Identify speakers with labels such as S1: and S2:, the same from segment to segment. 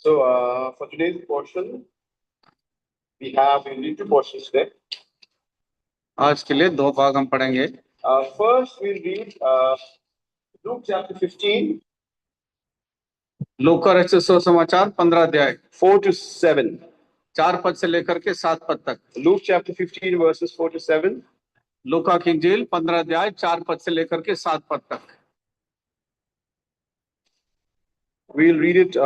S1: So for today's portion, we have only two portions today.
S2: आज के लिए दो भाग हम पढ़ेंगे।
S1: First, we'll read Luke chapter 15,
S2: लूका रचित सुसमाचार 15 अध्याय
S1: 4 to 7.
S2: 4 पद से लेकर के 7 पद तक।
S1: Luke chapter 15, verses 4 to 7.
S2: लूका की इंजील 15 अध्याय 4 पद से लेकर के 7 पद तक।
S1: We'll read it.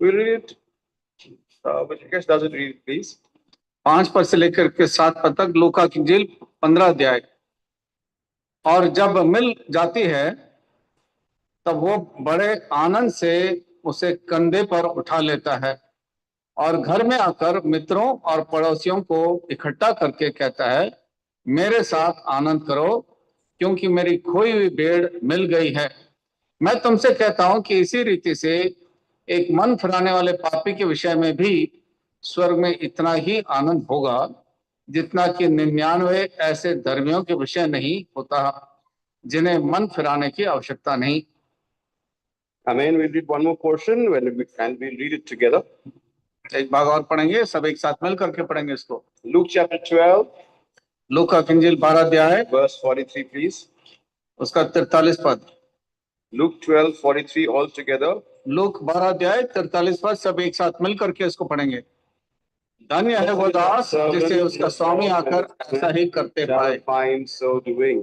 S1: But you guys doesn't read it, please.
S2: 5 पद से लेकर के 7 पद तक लूका की इंजील 15 अध्याय। और जब मिल जाती है तब वो बड़े आनंद से उसे कंधे पर उठा लेता है और घर में आकर मित्रों और पड़ोसियों को इकट्ठा करके कहता है, मेरे साथ आनंद करो क्योंकि मेरी खोई हुई भेड़ मिल गई है। मैं तुमसे कहता हूं कि इसी रीति से एक मन फिराने वाले पापी के विषय में भी स्वर्ग में इतना ही आनंद होगा जितना कि 99 ऐसे धर्मियों के विषय नहीं होता जिन्हें मन फिराने की आवश्यकता नहीं।
S1: Amen. We'll read one more portion and we'll read it together.
S2: एक भाग और पढ़ेंगे, सब एक साथ मिल करके पढ़ेंगे इसको।
S1: Luke chapter 12,
S2: लूका की इंजील 12 अध्याय
S1: verse 43, please.
S2: उसका 43 पद।
S1: Luke 12, 43 all together.
S2: लूक 12 अध्याय 43 पद, सब एक साथ मिल करके इसको पढ़ेंगे। धन्य है वो दास जिसे उसका स्वामी आकर ऐसा ही करते पाए।
S1: Find so doing.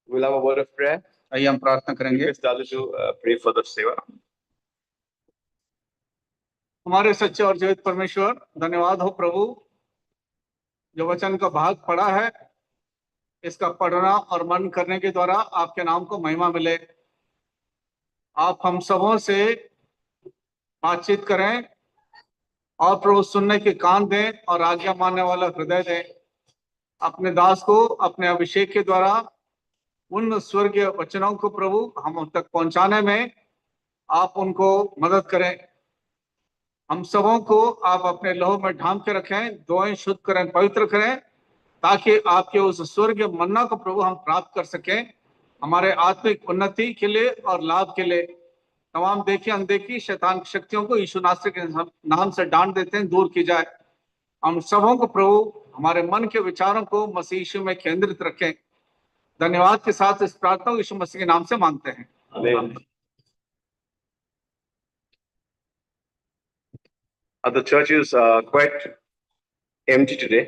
S1: We'll have a word of prayer.
S2: आइए हम प्रार्थना करेंगे।
S1: to pray for the seva.
S2: हमारे सच्चे और जीवित परमेश्वर, धन्यवाद हो प्रभु, जो वचन का भाग पढ़ा है, इसका पढ़ना और मनन करने के द्वारा आपके नाम को महिमा मिले। आप हम सबों से बातचीत करें और प्रभु सुनने के कान दें और आज्ञा मानने वाला हृदय दें। अपने दास को अपने अभिषेक के द्वारा उन स्वर्गीय वचनों को प्रभु हम तक पहुंचाने में आप उनको मदद करें। हम सबों को आप अपने लहू में ढांप के रखें, दुआएं शुद्ध करें, पवित्र करें, ताकि आपके उस स्वर्गीय मन्ना को प्रभु हम प्राप्त कर सकें। हमारे आत्मिक उन्नति के लिए और लाभ के लिए तमाम देखी अनदेखी शैतान की शक्तियों को यीशु नासरी के नाम से डांट देते हैं, दूर की जाए। हम सबों को प्रभु हमारे मन के विचारों को मसीह यीशु में केंद्रित रखें। धन्यवाद के साथ इस प्रार्थना को यीशु मसीह के नाम से मांगते हैं।
S1: Amen. The church is quite empty today.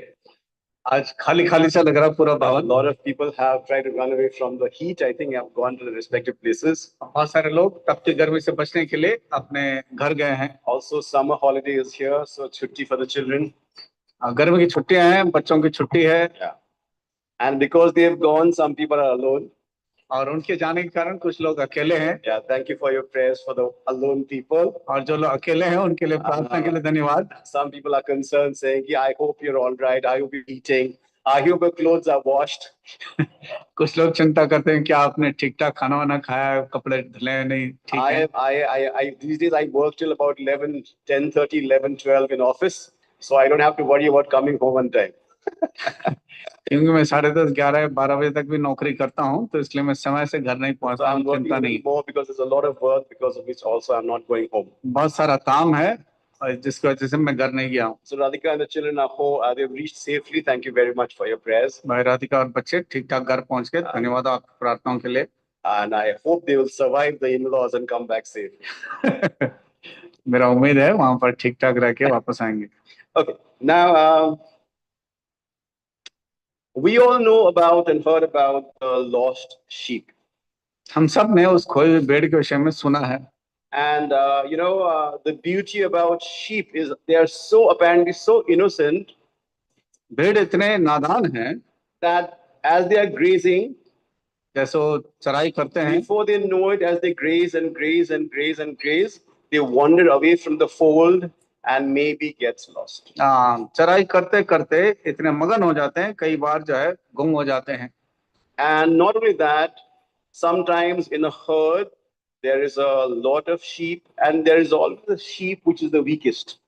S2: आज खाली खाली सा लग रहा पूरा
S1: A
S2: भवन।
S1: lot of people have tried to run away from the heat. I think have gone to the respective places.
S2: बहुत सारे लोग तपती गर्मी से बचने के लिए अपने घर गए हैं।
S1: Also, summer holiday is here, so chutti for the children.
S2: गर्मी की छुट्टियां हैं, बच्चों की छुट्टी है।
S1: Yeah. And because they have gone, some people are alone.
S2: और उनके जाने के कारण कुछ लोग अकेले हैं।
S1: Yeah, thank you for your prayers for the alone people.
S2: और जो लोग अकेले हैं उनके लिए प्रार्थना के लिए धन्यवाद।
S1: Some people are concerned, saying, "I hope you're all right. I hope you're eating. I hope your clothes are washed."
S2: कुछ लोग चिंता करते हैं कि आपने ठीक ठाक खाना वाना खाया, कपड़े धुले हैं नहीं, ठीक है।
S1: I these days I work till about 11, 10:30, 11, 12 in office, so I don't have to worry about coming home on time.
S2: क्योंकि मैं 10:30, 11, 12 बजे तक भी नौकरी करता हूँ, तो इसलिए मैं समय से घर नहीं
S1: So
S2: पहुँचता
S1: I'm
S2: हूँ,
S1: working
S2: चिंता
S1: a
S2: नहीं।
S1: little more because there's a lot of work, because of which also I'm not going home.
S2: बहुत सारा काम है और जिसकी वजह से मैं घर नहीं गया हूँ।
S1: So Radhika and the children are home. They've reached safely. Thank you very much for your prayers.
S2: भाई राधिका और बच्चे ठीक ठाक घर पहुँच गए, धन्यवाद आपकी प्रार्थनाओं के लिए।
S1: And I hope they will survive the in-laws and come back safe.
S2: मेरा उम्मीद है वहां पर ठीक ठाक रह के वापस आएंगे।
S1: Okay. Now, we all know about and heard about the lost sheep.
S2: हम सब ने उस खोई हुई भेड़ के विषय में सुना है।
S1: And the beauty about sheep is they are so apparently so innocent
S2: भेड़ इतने नादान हैं
S1: that as they are grazing,
S2: जैसे वो चराई करते हैं,
S1: before they know it, as they graze and graze and graze and graze, they wander away from the fold and maybe gets lost.
S2: चराई करते करते इतने मगन हो जाते हैं, कई बार जो है गुम हो जाते हैं।
S1: And not only that, sometimes in a herd there is a lot of sheep, and there is always a sheep which is the weakest.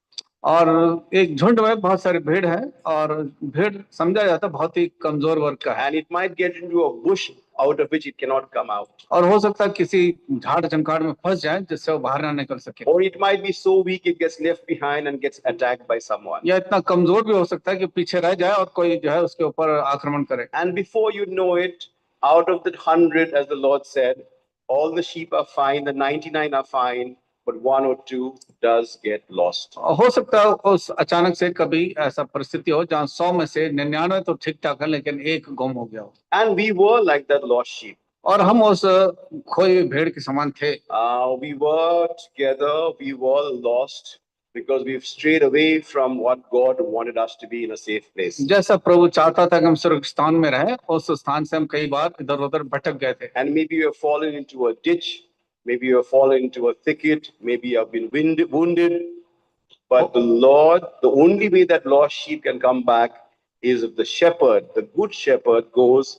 S2: और एक झुंड में बहुत सारे भेड़ है, और भेड़ समझा जाता है बहुत ही कमजोर वर्ग का है,
S1: and it might get into a bush out of which it cannot come out.
S2: और हो सकता है किसी झाड़ झंकाड़ में फंस जाए जिससे वो बाहर ना निकल सके,
S1: Or it might be so weak it gets left behind and gets attacked by someone.
S2: या इतना कमजोर भी हो सकता है कि पीछे रह जाए और कोई जो है उसके ऊपर आक्रमण करे।
S1: And before you know it, out of the 100, as the Lord said, all the sheep are fine, the 99 are fine, but one or two does get lost.
S2: हो सकता है उस अचानक से कभी ऐसा परिस्थिति हो जहाँ 100 में से 99 तो ठीक ठाक है लेकिन एक गुम हो गया हो,
S1: And we were like that lost sheep.
S2: और हम उस खोई हुई भेड़ के समान थे।
S1: We were together, we were lost because we've strayed away from what God wanted us to be in a safe place.
S2: जैसा प्रभु चाहता था कि हम सुरक्षित स्थान में रहे, उस स्थान से हम कई बार इधर उधर भटक गए थे।
S1: And maybe you have fallen into a ditch, maybe you have fallen into a thicket, maybe you have been wounded. But the Lord, the only way that lost sheep can come back is if the shepherd, the good shepherd, goes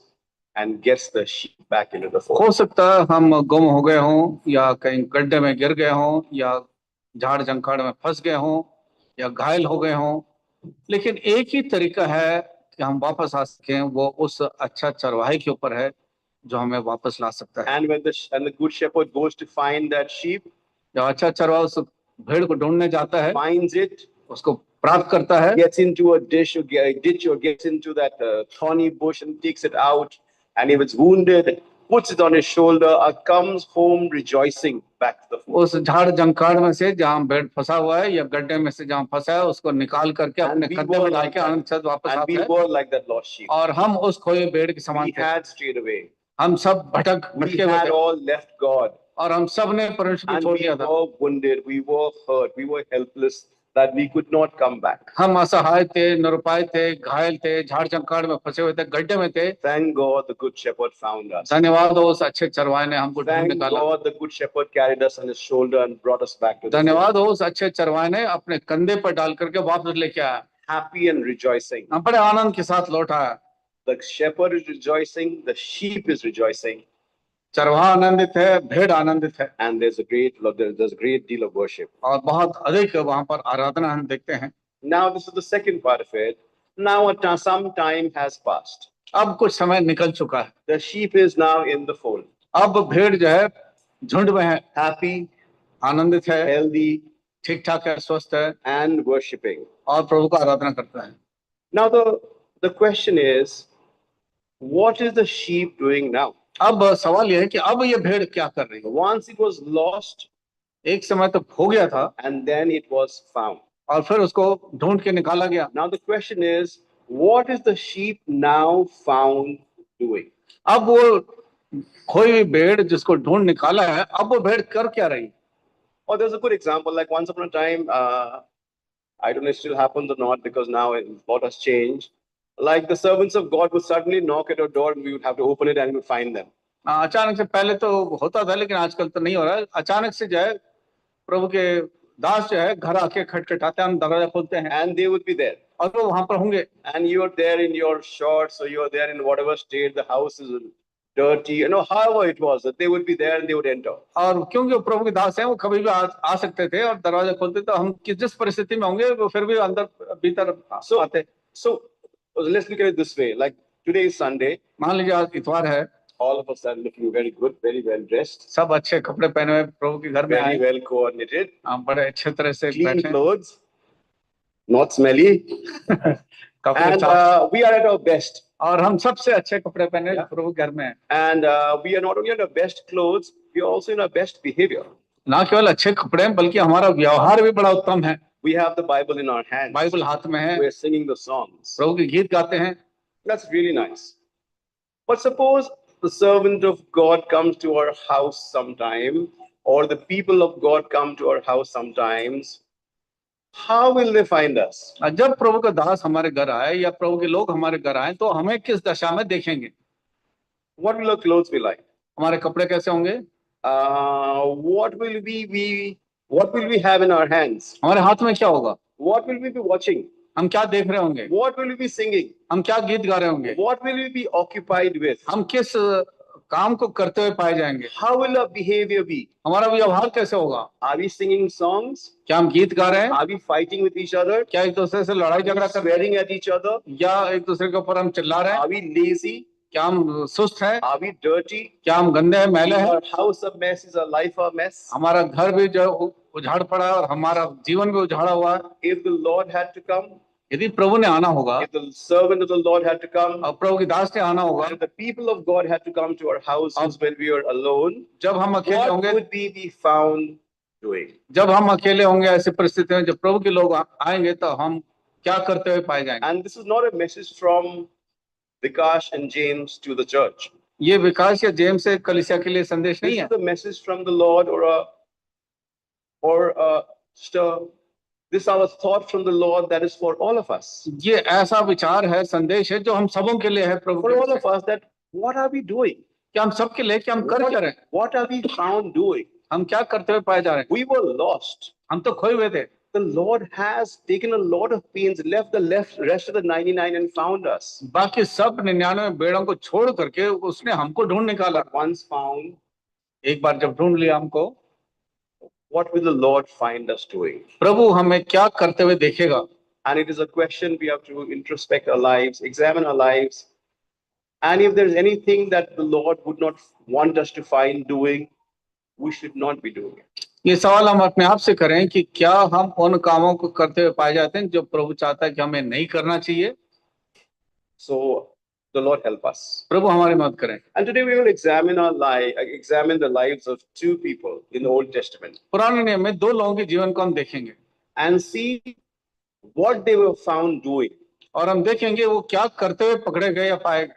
S1: and gets the sheep back into the fold.
S2: हो सकता है हम गुम हो गए हों, या कहीं गड्ढे में गिर गए हों, या झाड़ झंकाड़ में फंस गए हों, या घायल हो गए हों, लेकिन एक ही तरीका है कि हम वापस आ सकें, वो उस अच्छा चरवाहे के ऊपर है जो हमें वापस ला सकता है।
S1: And when the good shepherd goes to find that sheep,
S2: जब अच्छा चरवाहा उस भेड़ को ढूंढने जाता है,
S1: finds it,
S2: उसको प्राप्त करता है,
S1: gets into a ditch or gets into that thorny bush and takes it out, and if it's wounded, puts it on his shoulder, comes home rejoicing back to the fold.
S2: उस झाड़ झंकाड़ में से जहाँ भेड़ फंसा हुआ है या गड्ढे में से जहाँ फंसा है उसको निकाल करके अपने कंधे पर डाल के आनंद से वापस
S1: And
S2: आता
S1: we
S2: है,
S1: were like that lost sheep.
S2: और हम उस खोए भेड़ के समान
S1: We
S2: थे।
S1: had strayed away.
S2: हम सब
S1: We
S2: भटके हुए
S1: had
S2: थे,
S1: all left God.
S2: और हम सब ने परमेश्वर को
S1: And
S2: छोड़
S1: we
S2: दिया था।
S1: were wounded, we were hurt, we were helpless, that we could not come back.
S2: हम असहाय थे, निरुपाय थे, घायल थे, झाड़ झंकाड़ में फंसे हुए थे, गड्ढे में थे।
S1: Thank God the good shepherd found us.
S2: धन्यवाद हो उस अच्छे चरवाहे ने हमको ढूंढ
S1: Thank
S2: निकाला।
S1: God the good shepherd carried us on his shoulder and brought us back to the fold.
S2: धन्यवाद हो उस अच्छे चरवाहे ने अपने कंधे पर डाल करके वापस लेके आया,
S1: Happy and rejoicing.
S2: हम बड़े आनंद के साथ लौट आया।
S1: The shepherd is rejoicing, the sheep is rejoicing,
S2: चरवाहा आनंदित है, भेड़ आनंदित है,
S1: and there's a great deal of worship.
S2: और बहुत अधिक वहां पर आराधना हम देखते हैं।
S1: Now this is the second part of it. Now some time has passed.
S2: अब कुछ समय निकल चुका है,
S1: The sheep is now in the fold,
S2: अब भेड़ जो है झुंड में है,
S1: happy,
S2: आनंदित है,
S1: healthy,
S2: ठीक ठाक है, स्वस्थ है,
S1: and worshiping.
S2: और प्रभु का आराधना करता है।
S1: Now the question is, what is the sheep doing now?
S2: अब सवाल यह है कि अब ये भेड़ क्या कर रही है।
S1: Once it was lost
S2: एक समय तो खो गया था
S1: and then it was found.
S2: और फिर उसको ढूंढ के निकाला गया।
S1: Now the question is, what is the sheep now found doing?
S2: अब वो खोई हुई भेड़ जिसको ढूंढ निकाला है, अब वो भेड़ कर क्या रही?
S1: Oh, there's a good example. Like once upon a time, I don't know if it still happens or not because now a lot has changed. Like the servants of God would suddenly knock at our door and we would have to open it and we would find them.
S2: अचानक से, पहले तो होता था लेकिन आजकल तो नहीं हो रहा है। अचानक से जो है प्रभु के दास जो है घर आके खटखटाते हैं, हम दरवाजा खोलते हैं
S1: And they would be there.
S2: और वो वहां पर होंगे।
S1: And you're there in your shorts or you're there in whatever state, the house is dirty, however it was, that they would be there and they would enter.
S2: और क्योंकि वो प्रभु के दास हैं, वो कभी भी आ सकते थे और दरवाजा खोलते, तो हम जिस परिस्थिति में होंगे वो फिर भी अंदर भीतर आते।
S1: So let's look at it this way. Like today is Sunday.
S2: मान लीजिए आज इतवार है,
S1: All of us are looking very good, very well dressed,
S2: सब अच्छे कपड़े पहने हुए प्रभु के घर में
S1: very
S2: आए,
S1: well coordinated,
S2: हम बड़े अच्छे तरह से
S1: clean
S2: बैठे,
S1: clothes, not smelly,
S2: कपड़े
S1: and
S2: साफ,
S1: we are at our best.
S2: और हम सबसे अच्छे कपड़े पहने प्रभु घर में हैं।
S1: And we are not only in our best clothes, we are also in our best behavior.
S2: ना केवल अच्छे कपड़े हैं बल्कि हमारा व्यवहार भी बड़ा उत्तम है।
S1: We have the Bible in our hands.
S2: Bible हाथ में है,
S1: We're singing the songs.
S2: प्रभु के गीत गाते हैं।
S1: That's really nice. But suppose the servant of God comes to our house sometime, or the people of God come to our house sometimes. How will they find us?
S2: जब प्रभु का दास हमारे घर आए या प्रभु के लोग हमारे घर आए तो हमें किस दशा में देखेंगे?
S1: What will our clothes be like?
S2: हमारे कपड़े कैसे होंगे?
S1: What will we have in our hands?
S2: हमारे हाथ में क्या होगा?
S1: What will we be watching?
S2: हम क्या देख रहे होंगे?
S1: What will we be singing?
S2: हम क्या गीत गा रहे होंगे?
S1: What will we be occupied with?
S2: हम किस काम को करते हुए पाए जाएंगे।
S1: How will our behavior be?
S2: हमारा व्यवहार कैसे होगा?
S1: Are we singing songs?
S2: क्या हम गीत गा रहे हैं?
S1: Are we fighting with each other?
S2: क्या एक दूसरे से लड़ाई झगड़ा कर रहे
S1: Swearing at each other?
S2: हैं? या एक दूसरे के ऊपर हम चिल्ला रहे हैं?
S1: Are we lazy?
S2: क्या हम सुस्त हैं?
S1: Are we dirty?
S2: क्या हम गंदे हैं, मैले
S1: Is
S2: हैं?
S1: our house a mess? Is our life a mess?
S2: हमारा घर भी जो उजाड़ पड़ा है और हमारा जीवन भी उजाड़ा हुआ है।
S1: If the Lord had to come,
S2: यदि प्रभु ने आना होगा
S1: if the servant of the Lord had to come,
S2: और प्रभु की दास ने आना होगा,
S1: and if the people of God had to come to our houses when we are alone,
S2: जब हम अकेले
S1: what
S2: होंगे,
S1: would we be found doing?
S2: जब हम अकेले होंगे ऐसी परिस्थिति में, जब प्रभु के लोग आएंगे तो हम क्या करते हुए पाए जाएंगे?
S1: And this is not a message from Vikash and James to the church.
S2: ये विकास या जेम्स से कलीसिया के लिए संदेश नहीं
S1: This
S2: है।
S1: is a message from the Lord this is our thought from the Lord that is for all of us.
S2: ये ऐसा विचार है, संदेश है जो हम सबों के लिए है प्रभु
S1: For
S2: की
S1: all
S2: ओर
S1: of
S2: से।
S1: us, that what are we doing?
S2: क्या हम सबके लिए, क्या हम कर क्या रहे हैं?
S1: What are we found doing?
S2: हम क्या करते हुए पाए जा रहे हैं?
S1: We were lost.
S2: हम तो खोए हुए थे।
S1: The Lord has taken a lot of pains, left the rest of the 99 and found us.
S2: बाकी सब 99 भेड़ों को छोड़ करके उसने हमको ढूंढ निकाला।
S1: But once found,
S2: एक बार जब ढूंढ लिया हमको,
S1: what will the Lord find us doing?
S2: प्रभु हमें क्या करते हुए देखेगा?
S1: And it is a question we have to introspect our lives, examine our lives. And if there's anything that the Lord would not want us to find doing, we should not be doing it.
S2: ये सवाल हम अपने आप से करें कि क्या हम उन कामों को करते हुए पाए जाते हैं जो प्रभु चाहता है कि हमें नहीं करना चाहिए?
S1: So the Lord help us.
S2: प्रभु हमारी मदद करें।
S1: And today we will examine the lives of two people in the Old Testament
S2: पुराने नियम में दो लोगों के जीवन को हम देखेंगे
S1: and see what they were found doing.
S2: और हम देखेंगे वो क्या करते हुए पकड़े गए या पाए गए।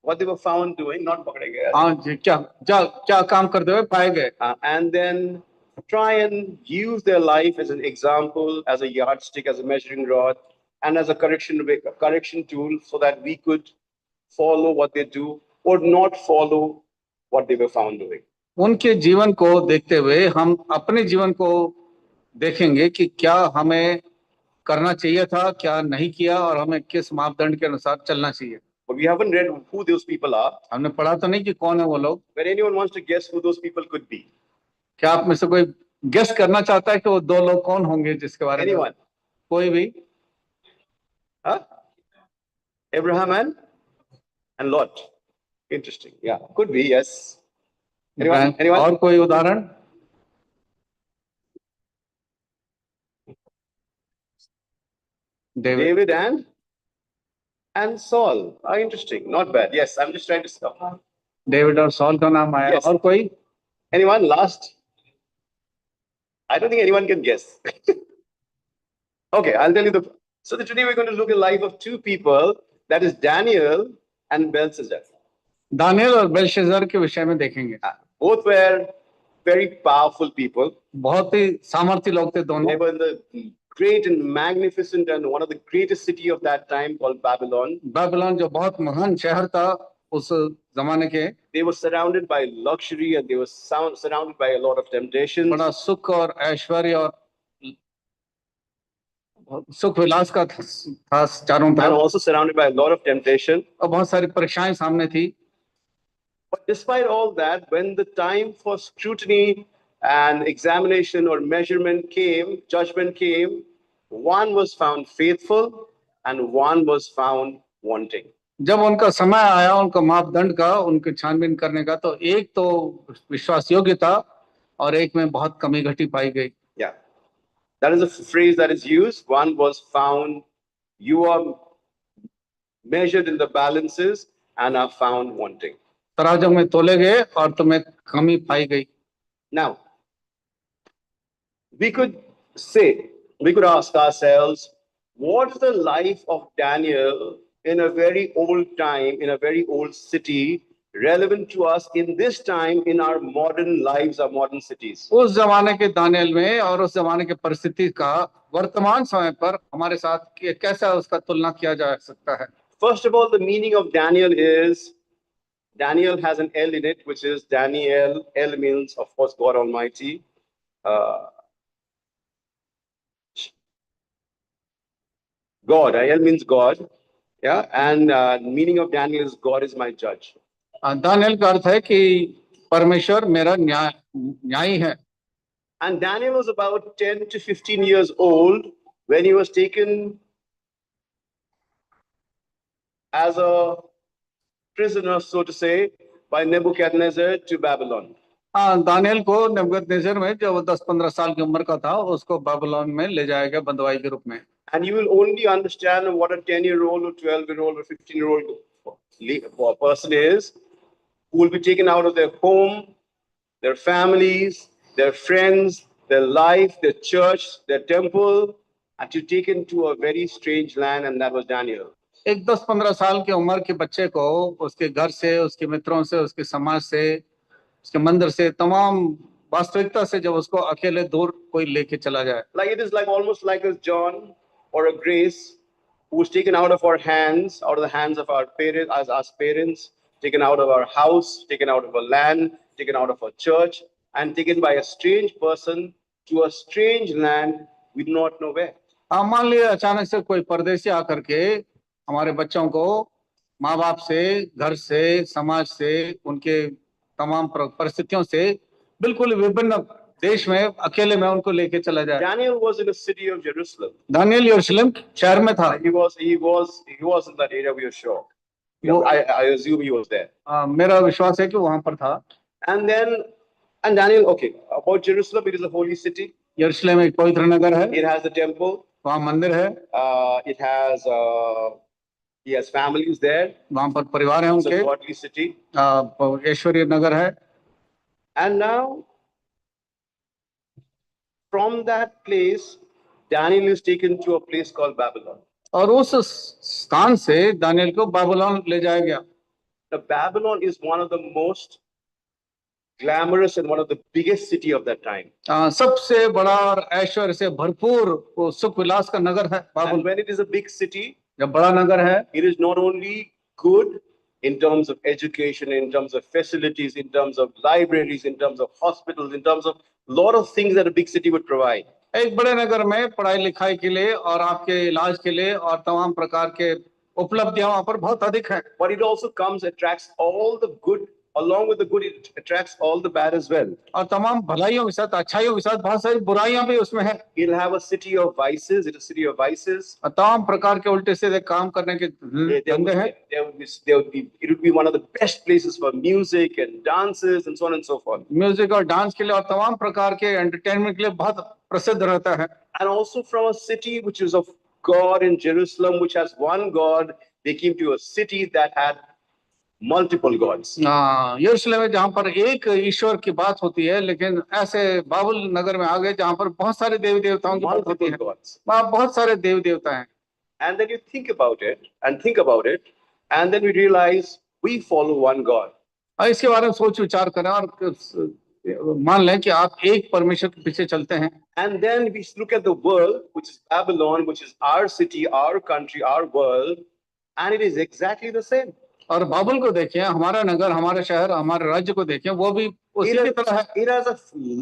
S1: What they were found doing, not pakade gaya.
S2: हाँ जी, क्या काम करते हुए पाए गए।
S1: And then try and use their life as an example, as a yardstick, as a measuring rod, and as a correction tool, so that we could follow what they do or not follow what they were found doing.
S2: उनके जीवन को देखते हुए हम अपने जीवन को देखेंगे कि क्या हमें करना चाहिए था, क्या नहीं किया, और हमें किस मापदंड के अनुसार चलना चाहिए।
S1: But we haven't read who those people are.
S2: हमने पढ़ा तो नहीं कि कौन है वो लोग।
S1: But anyone wants to guess who those people could be?
S2: क्या आप में से कोई गेस करना चाहता है कि वो दो लोग कौन होंगे जिसके बारे में?
S1: Anyone?
S2: कोई भी?
S1: Huh? Abraham and Lot. Interesting. Yeah, could be. Yes. Anyone?
S2: और कोई उदाहरण?
S1: David and Saul. Ah, interesting. Not bad. Yes, I'm just trying to stop.
S2: David और सॉल का नाम आया।
S1: Yes.
S2: और कोई?
S1: Anyone? Last? I don't think anyone can guess. Okay, I'll tell you So today we're going to look at the life of two people. That is Daniel and Belshazzar.
S2: Daniel और Belshazzar के विषय में देखेंगे।
S1: Both were very powerful people.
S2: बहुत ही सामर्थी लोग थे दोनों।
S1: They were in the great and magnificent and one of the greatest city of that time called Babylon.
S2: Babylon जो बहुत महान शहर था उस जमाने के।
S1: They were surrounded by luxury and they were surrounded by a lot of temptations.
S2: बड़ा सुख और ऐश्वर्य और सुख विलास का था चारों
S1: And
S2: तरफ,
S1: also surrounded by a lot of temptation.
S2: और बहुत सारी परीक्षाएं सामने थी।
S1: But despite all that, when the time for scrutiny and examination or measurement came, judgment came, one was found faithful and one was found wanting.
S2: जब उनका समय आया उनका मापदंड का, उनके छानबीन करने का, तो एक तो विश्वास योग्य था और एक में बहुत कमी घटी पाई गई।
S1: Yeah, that is a phrase that is used. One was found, you are measured in the balances and are found wanting.
S2: तराजू में तोले गए और तुम्हें कमी पाई गई।
S1: Now, we could ask ourselves, what's the life of Daniel in a very old time, in a very old city, relevant to us in this time, in our modern lives, our modern cities?
S2: उस जमाने के Daniel में और उस जमाने के परिस्थिति का वर्तमान समय पर हमारे साथ कैसा उसका तुलना किया जा सकता है?
S1: First of all, the meaning of Daniel is, Daniel has an L in it, which is Daniel. L means, of course, God Almighty. God. L means God. Yeah. And meaning of Daniel is God is my judge.
S2: Daniel का अर्थ है कि परमेश्वर मेरा न्यायी है।
S1: And Daniel was about 10 to 15 years old when he was taken as a prisoner, so to say, by Nebuchadnezzar to Babylon.
S2: हाँ, Daniel को नबूकदनेस्सर में जब वो 10-15 साल की उम्र का था, उसको बाबुलोन में ले जाया गया बंदवाई के रूप में।
S1: And you will only understand what a 10-year-old or 12-year-old or 15-year-old person is, who will be taken out of their home, their families, their friends, their life, their church, their temple, and to taken to a very strange land, and that was Daniel.
S2: एक 10-15 साल की उम्र के बच्चे को उसके घर से, उसके मित्रों से, उसके समाज से, उसके मंदिर से, तमाम वास्तविकता से जब उसको अकेले दूर कोई लेके चला जाए।
S1: Like it is like almost like a John or a Grace who was taken out of our hands, out of the hands of our parents, as us parents, taken out of our house, taken out of our land, taken out of our church, and taken by a strange person to a strange land we do not know where.
S2: हाँ, मान लिया अचानक से कोई परदेसी आकर के हमारे बच्चों को माँ बाप से, घर से, समाज से, उनके तमाम परिस्थितियों से बिल्कुल विभिन्न देश में अकेले में उनको लेके चला जाए।
S1: Daniel was in the city of Jerusalem.
S2: Daniel यरूशलेम शहर में था।
S1: He was in that area, we are sure. I assume he was there.
S2: मेरा विश्वास है कि वहां पर था।
S1: And Daniel, okay, about Jerusalem, it is a holy city.
S2: यरूशलेम एक पवित्र नगर है।
S1: It has a temple.
S2: वहाँ मंदिर है।
S1: He has families there.
S2: वहाँ पर परिवार है
S1: It's a
S2: उनके।
S1: godly city.
S2: ऐश्वर्य नगर है।
S1: And now, from that place, Daniel is taken to a place called Babylon.
S2: और उस स्थान से दानियल को बाबुलोन ले जाया गया।
S1: Now, Babylon is one of the most glamorous and one of the biggest city of that time.
S2: सबसे बड़ा और ऐश्वर्य से भरपूर वो सुख विलास का नगर है बाबुल।
S1: And when it is a big city,
S2: जब बड़ा नगर है,
S1: it is not only good in terms of education, in terms of facilities, in terms of libraries, in terms of hospitals, in terms of a lot of things that a big city would provide.
S2: एक बड़े नगर में पढ़ाई लिखाई के लिए और आपके इलाज के लिए और तमाम प्रकार के उपलब्धियां वहां पर बहुत अधिक हैं।
S1: But it also attracts all the good. Along with the good, it attracts all the bad as well.
S2: और तमाम भलाइयों के साथ, अच्छाइयों के साथ बहुत सारी बुराइयां भी उसमें है।
S1: It'll have a city of vices. It's a city of vices.
S2: और तमाम प्रकार के उल्टे सीधे काम करने के धंधे हैं।
S1: It would be one of the best places for music and dances and so on and so forth.
S2: Music और डांस के लिए और तमाम प्रकार के एंटरटेनमेंट के लिए बहुत प्रसिद्ध रहता है।
S1: And also from a city which is of God in Jerusalem, which has one God, they came to a city that had multiple gods.
S2: यरूशलेम में जहाँ पर एक ईश्वर की बात होती है, लेकिन ऐसे बाबुल नगर में आ गए जहाँ पर बहुत सारे देवी देवताओं की बात होती है। वहाँ बहुत सारे देवी देवता हैं।
S1: And then you think about it, and then we realize we follow one God.
S2: और इसके बारे में सोच विचार करें और मान लें कि आप एक परमेश्वर के पीछे चलते हैं।
S1: And then we look at the world, which is Babylon, which is our city, our country, our world, and it is exactly the same.
S2: और बाबुल को देखें, हमारा नगर, हमारा शहर, हमारे राज्य को देखें, वो भी उसी की तरह है।
S1: It has a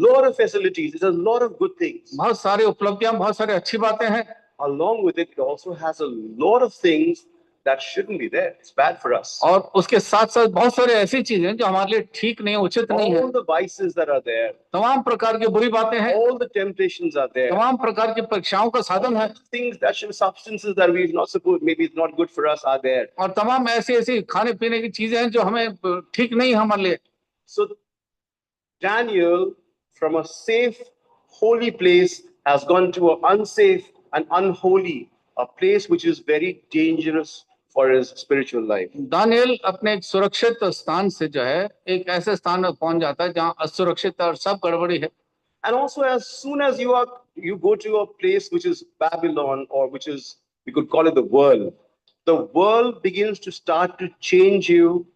S1: lot of facilities. It has a lot of good things.
S2: बहुत सारी उपलब्धियां, बहुत सारी अच्छी बातें हैं।
S1: Along with it, it also has a lot of things that shouldn't be there. It's bad for us.
S2: और उसके साथ साथ बहुत सारी ऐसी चीजें जो हमारे लिए ठीक नहीं, उचित नहीं है।
S1: All the vices that are there.
S2: तमाम प्रकार की बुरी बातें हैं।
S1: All the temptations are there.
S2: तमाम प्रकार की परीक्षाओं का साधन है।
S1: Things that should, substances that we not supposed, maybe it's not good for us, are there.
S2: और तमाम ऐसी खाने पीने की चीजें हैं जो हमें ठीक नहीं है हमारे लिए।
S1: So Daniel, from a safe, holy place, has gone to an unsafe and unholy, a place which is very dangerous for his spiritual life.
S2: Daniel अपने एक सुरक्षित स्थान से जो है एक ऐसे स्थान में पहुंच जाता है जहां असुरक्षित और सब गड़बड़ी है।
S1: And also, as soon as you go to a place which is Babylon, or which is, we could call it the world begins to start to change you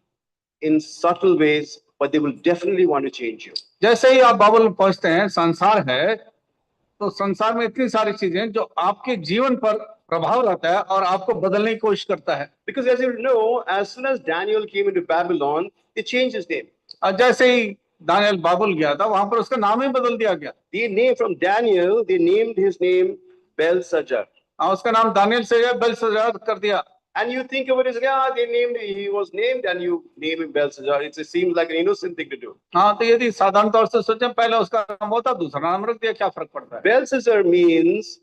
S1: in subtle ways, but they will definitely want to change you.
S2: जैसे ही आप बाबुल में पहुंचते हैं, संसार है, तो संसार में इतनी सारी चीजें जो आपके जीवन पर प्रभाव रहता है और आपको बदलने की कोशिश करता है।
S1: Because as you know, as soon as Daniel came into Babylon, they changed his name.
S2: और जैसे ही दानियल बाबुल गया था, वहां पर उसका नाम ही बदल दिया गया।
S1: The name from Daniel, they named his name Belshazzar.
S2: उसका नाम दानियल से बेलशस्सर कर दिया।
S1: And you think of it as, yeah, he was named, and you name him Belshazzar. It seems like an innocent thing to do.
S2: हाँ, तो यदि साधारण तौर से सोचें, पहले उसका नाम होता, दूसरा नाम रख दिया, क्या फर्क पड़ता है?
S1: Belshazzar means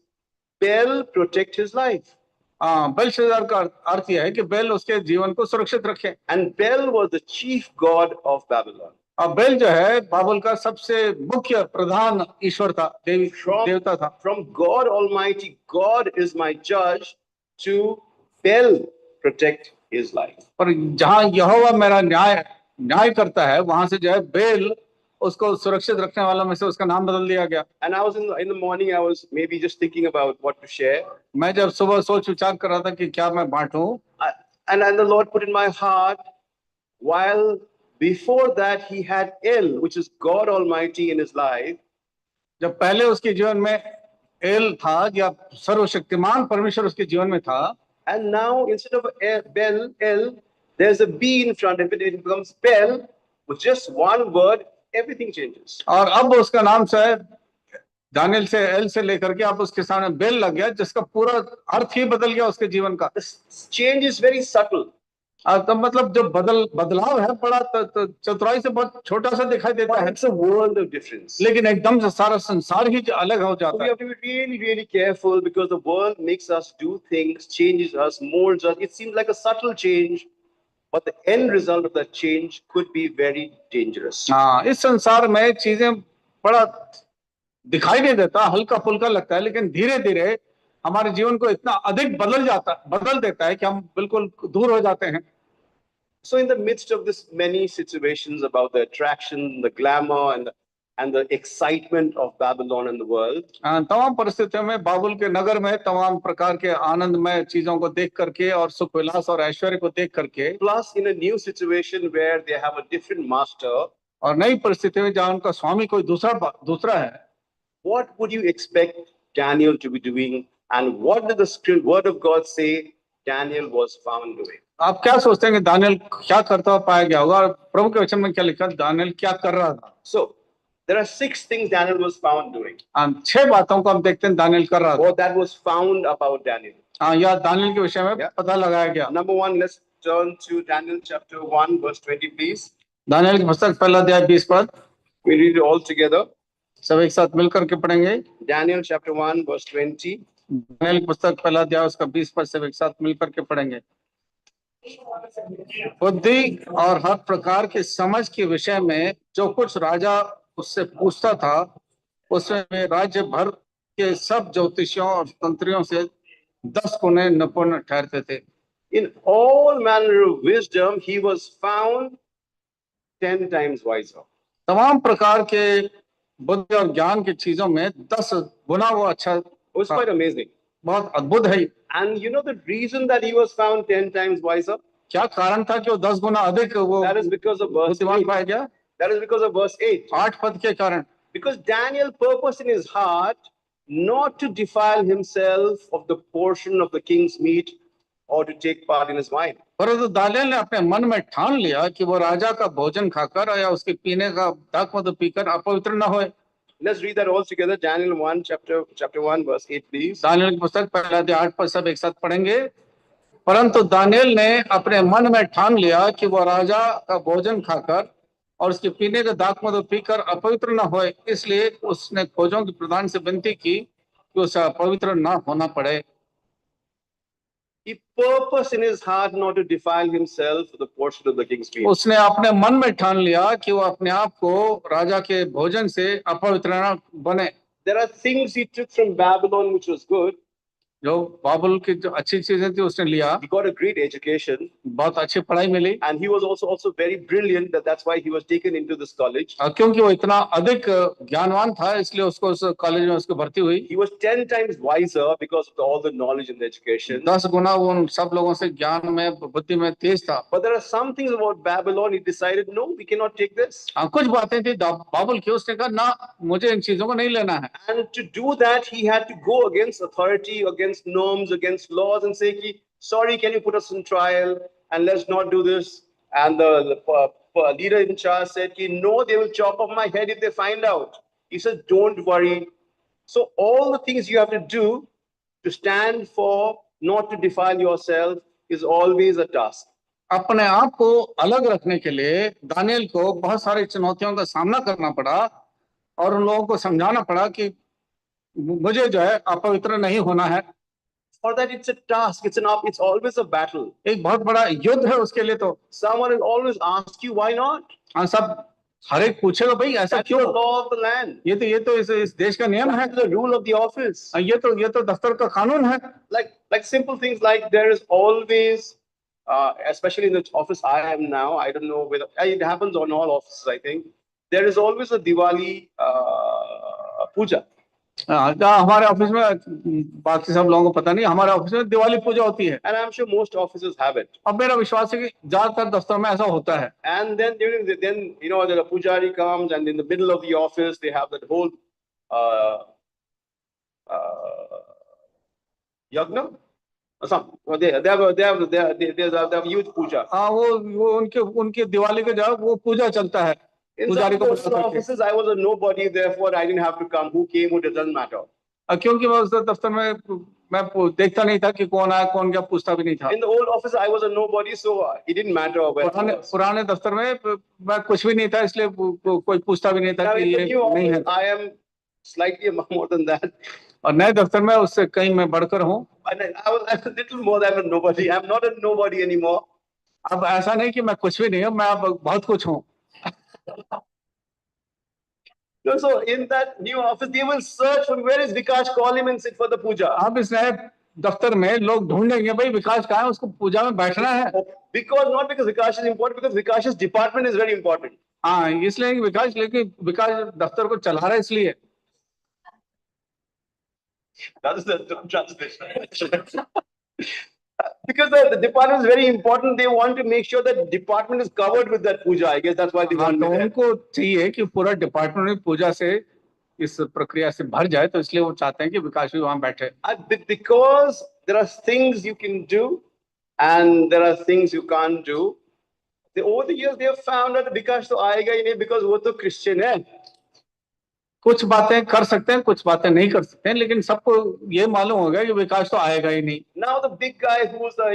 S1: Bel protect his life.
S2: हाँ, बेलशस्सर का अर्थ यह है कि बेल उसके जीवन को सुरक्षित रखे।
S1: And Bel was the chief god of Babylon.
S2: अब बेल जो है बाबुल का सबसे मुख्य प्रधान ईश्वर था, देवता था।
S1: From God Almighty, God is my judge, to Bel protect his life.
S2: पर जहाँ यहोवा मेरा न्याय करता है, वहां से जो है बेल उसको सुरक्षित रखने वाला में से उसका नाम बदल दिया गया।
S1: And I was in the morning, I was maybe just thinking about what to share.
S2: मैं जब सुबह सोच विचार कर रहा था कि क्या मैं बांटूं,
S1: and the Lord put in my heart, while before that he had El, which is God Almighty in his life.
S2: जब पहले उसके जीवन में एल था, या सर्वशक्तिमान परमेश्वर उसके जीवन में था,
S1: and now instead of El, there's a B in front of it. It becomes Bel. With just one word, everything changes.
S2: और अब उसका नाम से दानियल से एल से लेकर के अब उसके सामने बेल लग गया, जिसका पूरा अर्थ ही बदल गया उसके जीवन का।
S1: The change is very subtle.
S2: तो मतलब जो बदलाव है बड़ा चतुराई से बहुत छोटा सा दिखाई देता है,
S1: It's a world of difference.
S2: लेकिन एकदम से सारा संसार ही अलग हो जाता
S1: We
S2: है।
S1: have to be really, really careful, because the world makes us do things, changes us, molds us. It seems like a subtle change, but the end result of that change could be very dangerous.
S2: हाँ, इस संसार में चीजें बड़ा दिखाई नहीं देता, हल्का फुल्का लगता है, लेकिन धीरे धीरे हमारे जीवन को इतना अधिक बदल देता है कि हम बिल्कुल दूर हो जाते हैं।
S1: So in the midst of this many situations about the attraction, the glamour, and the excitement of Babylon and the world,
S2: तमाम परिस्थितियों में बाबुल के नगर में तमाम प्रकार के आनंदमय चीजों को देख करके और सुख विलास और ऐश्वर्य को देख करके,
S1: plus in a new situation where they have a different master,
S2: और नई परिस्थिति में जहाँ उनका स्वामी कोई दूसरा है,
S1: what would you expect Daniel to be doing, and what did the word of God say Daniel was found doing?
S2: आप क्या सोचते हैं कि दानियल क्या करता हुआ पाया गया होगा, और प्रभु के वचन में क्या लिखा दानियल क्या कर रहा था?
S1: So there are 6 things Daniel was found doing.
S2: 6 बातों को हम देखते हैं दानियल कर रहा था,
S1: Or that was found about Daniel.
S2: या दानियल के विषय में पता लगाया गया।
S1: Number 1, let's turn to Daniel chapter 1 verse 20, please.
S2: Daniel की पुस्तक पहला अध्याय 20 पद,
S1: We read it all together.
S2: सब एक साथ मिलकर के पढ़ेंगे।
S1: Daniel chapter 1 verse 20.
S2: दानियल की पुस्तक पहला अध्याय उसका 20 पद सब एक साथ मिलकर के पढ़ेंगे। बुद्धि और हर प्रकार की समझ के विषय में जो कुछ राजा उससे पूछता था, उसमें वे राज्य भर के सब ज्योतिषियों और तंत्रियों से 10 गुने निपुण ठहरते थे।
S1: In all manner of wisdom, he was found 10 times wiser.
S2: तमाम प्रकार के बुद्धि और ज्ञान की चीजों में 10 गुना वो अच्छा।
S1: It was quite amazing.
S2: बहुत अद्भुत है।
S1: And you know the reason that he was found 10 times wiser?
S2: क्या कारण था कि वो 10 गुना अधिक वो
S1: That is because of verse
S2: बुद्धिमान
S1: 8.
S2: पाया गया?
S1: That is because of verse 8.
S2: 8 पद के कारण।
S1: Because Daniel purposed in his heart not to defile himself of the portion of the king's meat or to take part in his wine.
S2: परंतु Daniel ने अपने मन में ठान लिया कि वो राजा का भोजन खाकर या उसके पीने का दाखमधु पीकर अपवित्र न होए।
S1: Let's read that all together. Daniel 1 chapter 1 verse 8, please.
S2: Daniel की पुस्तक पहला अध्याय 8 पद सब एक साथ पढ़ेंगे। परंतु दानियल ने अपने मन में ठान लिया कि वो राजा का भोजन खाकर और उसके पीने का दाखमधु पीकर अपवित्र न होए, इसलिए उसने खोजों के प्रधान से विनती की कि उसे अपवित्र न होना पड़े।
S1: He purposed in his heart not to defile himself for the portion of the king's meat.
S2: उसने अपने मन में ठान लिया कि वो अपने आप को राजा के भोजन से अपवित्र न बने।
S1: There are things he took from Babylon which was good.
S2: जो बाबुल की जो अच्छी चीजें थी उसने लिया,
S1: He got a great education,
S2: बहुत अच्छी पढ़ाई मिली,
S1: and he was also very brilliant. That's why he was taken into this college.
S2: क्योंकि वो इतना अधिक ज्ञानवान था इसलिए उसको उस कॉलेज में उसको भर्ती हुई।
S1: He was 10 times wiser because of all the knowledge and the education.
S2: 10 गुना वो उन सब लोगों से ज्ञान में बुद्धि में तेज था।
S1: But there are some things about Babylon. He decided, no, we cannot take this.
S2: कुछ बातें थी बाबुल की, उसने कहा ना, मुझे इन चीजों को नहीं लेना है।
S1: And to do that, he had to go against authority, against norms, against laws, and say, sorry, can you put us on trial and let's not do this? And the leader in charge said, no, they will chop off my head if they find out. He said, don't worry. So all the things you have to do to stand for not to defile yourself, is always a task.
S2: अपने आप को अलग रखने के लिए Daniel को बहुत सारी चुनौतियों का सामना करना पड़ा और उन लोगों को समझाना पड़ा कि मुझे जो है अपवित्र नहीं होना है।
S1: For that, it's a task. It's always a battle.
S2: एक बहुत बड़ा युद्ध है उसके लिए। तो
S1: Someone will always ask you, why not?
S2: हाँ, सब हर एक पूछेगा भाई ऐसा
S1: That's
S2: क्यों?
S1: the law of the land.
S2: ये तो इस देश का नियम है।
S1: That's the rule of the office.
S2: ये तो दफ्तर का कानून है।
S1: Like simple things like there is always, especially in the office I am now, I don't know whether it happens on all offices, I think, there is always a Diwali puja.
S2: हमारे office में, बाकी सब लोगों को पता नहीं, हमारे office में दिवाली पूजा होती है।
S1: And I'm sure most offices have it.
S2: अब मेरा विश्वास है कि ज्यादातर दफ्तर में ऐसा होता है।
S1: And then the pujari comes, and in the middle of the office they have that whole yagna. They have huge puja.
S2: हाँ, वो उनके दिवाली के जो वो पूजा चलता है।
S1: In some of those offices, I was a nobody, therefore I didn't have to come. Who came, who doesn't matter.
S2: क्योंकि मैं उस दफ्तर में मैं देखता नहीं था कि कौन आया कौन गया, पूछता भी नहीं था।
S1: In the old office, I was a nobody, so it didn't matter.
S2: पुराने दफ्तर में मैं कुछ भी नहीं था, इसलिए कोई पूछता भी नहीं था कि ये नहीं है।
S1: I am slightly more than that.
S2: और नए दफ्तर में उससे कहीं मैं बढ़कर हूँ।
S1: I was a little more than a nobody. I'm not a nobody anymore.
S2: अब ऐसा नहीं कि मैं कुछ भी नहीं हूँ, मैं अब बहुत कुछ हूँ।
S1: So in that new office, they will search for where is Vikash, call him and sit for the puja.
S2: अब इस नए दफ्तर में लोग ढूंढेंगे भाई विकास कहाँ है, उसको पूजा में बैठना है।
S1: Not because Vikash is important, because Vikash's department is very important.
S2: हाँ, इसलिए विकास, लेकिन विकास दफ्तर को चला रहा है इसलिए।
S1: That is the translation. Because the department is very important, they want to make sure that the department is covered with that puja. I guess that's why they want.
S2: तो उनको चाहिए कि पूरा डिपार्टमेंट पूजा से, इस प्रक्रिया से भर जाए, तो इसलिए वो चाहते हैं कि विकास भी वहां बैठे।
S1: Because there are things you can do and there are things you can't do. Over the years, they have found that Vikash to आएगा ही नहीं, because वो तो Christian है।
S2: कुछ बातें कर सकते हैं, कुछ बातें नहीं कर सकते हैं, लेकिन सबको ये मालूम होगा कि विकास तो आएगा ही नहीं।
S1: Now the big guy who's the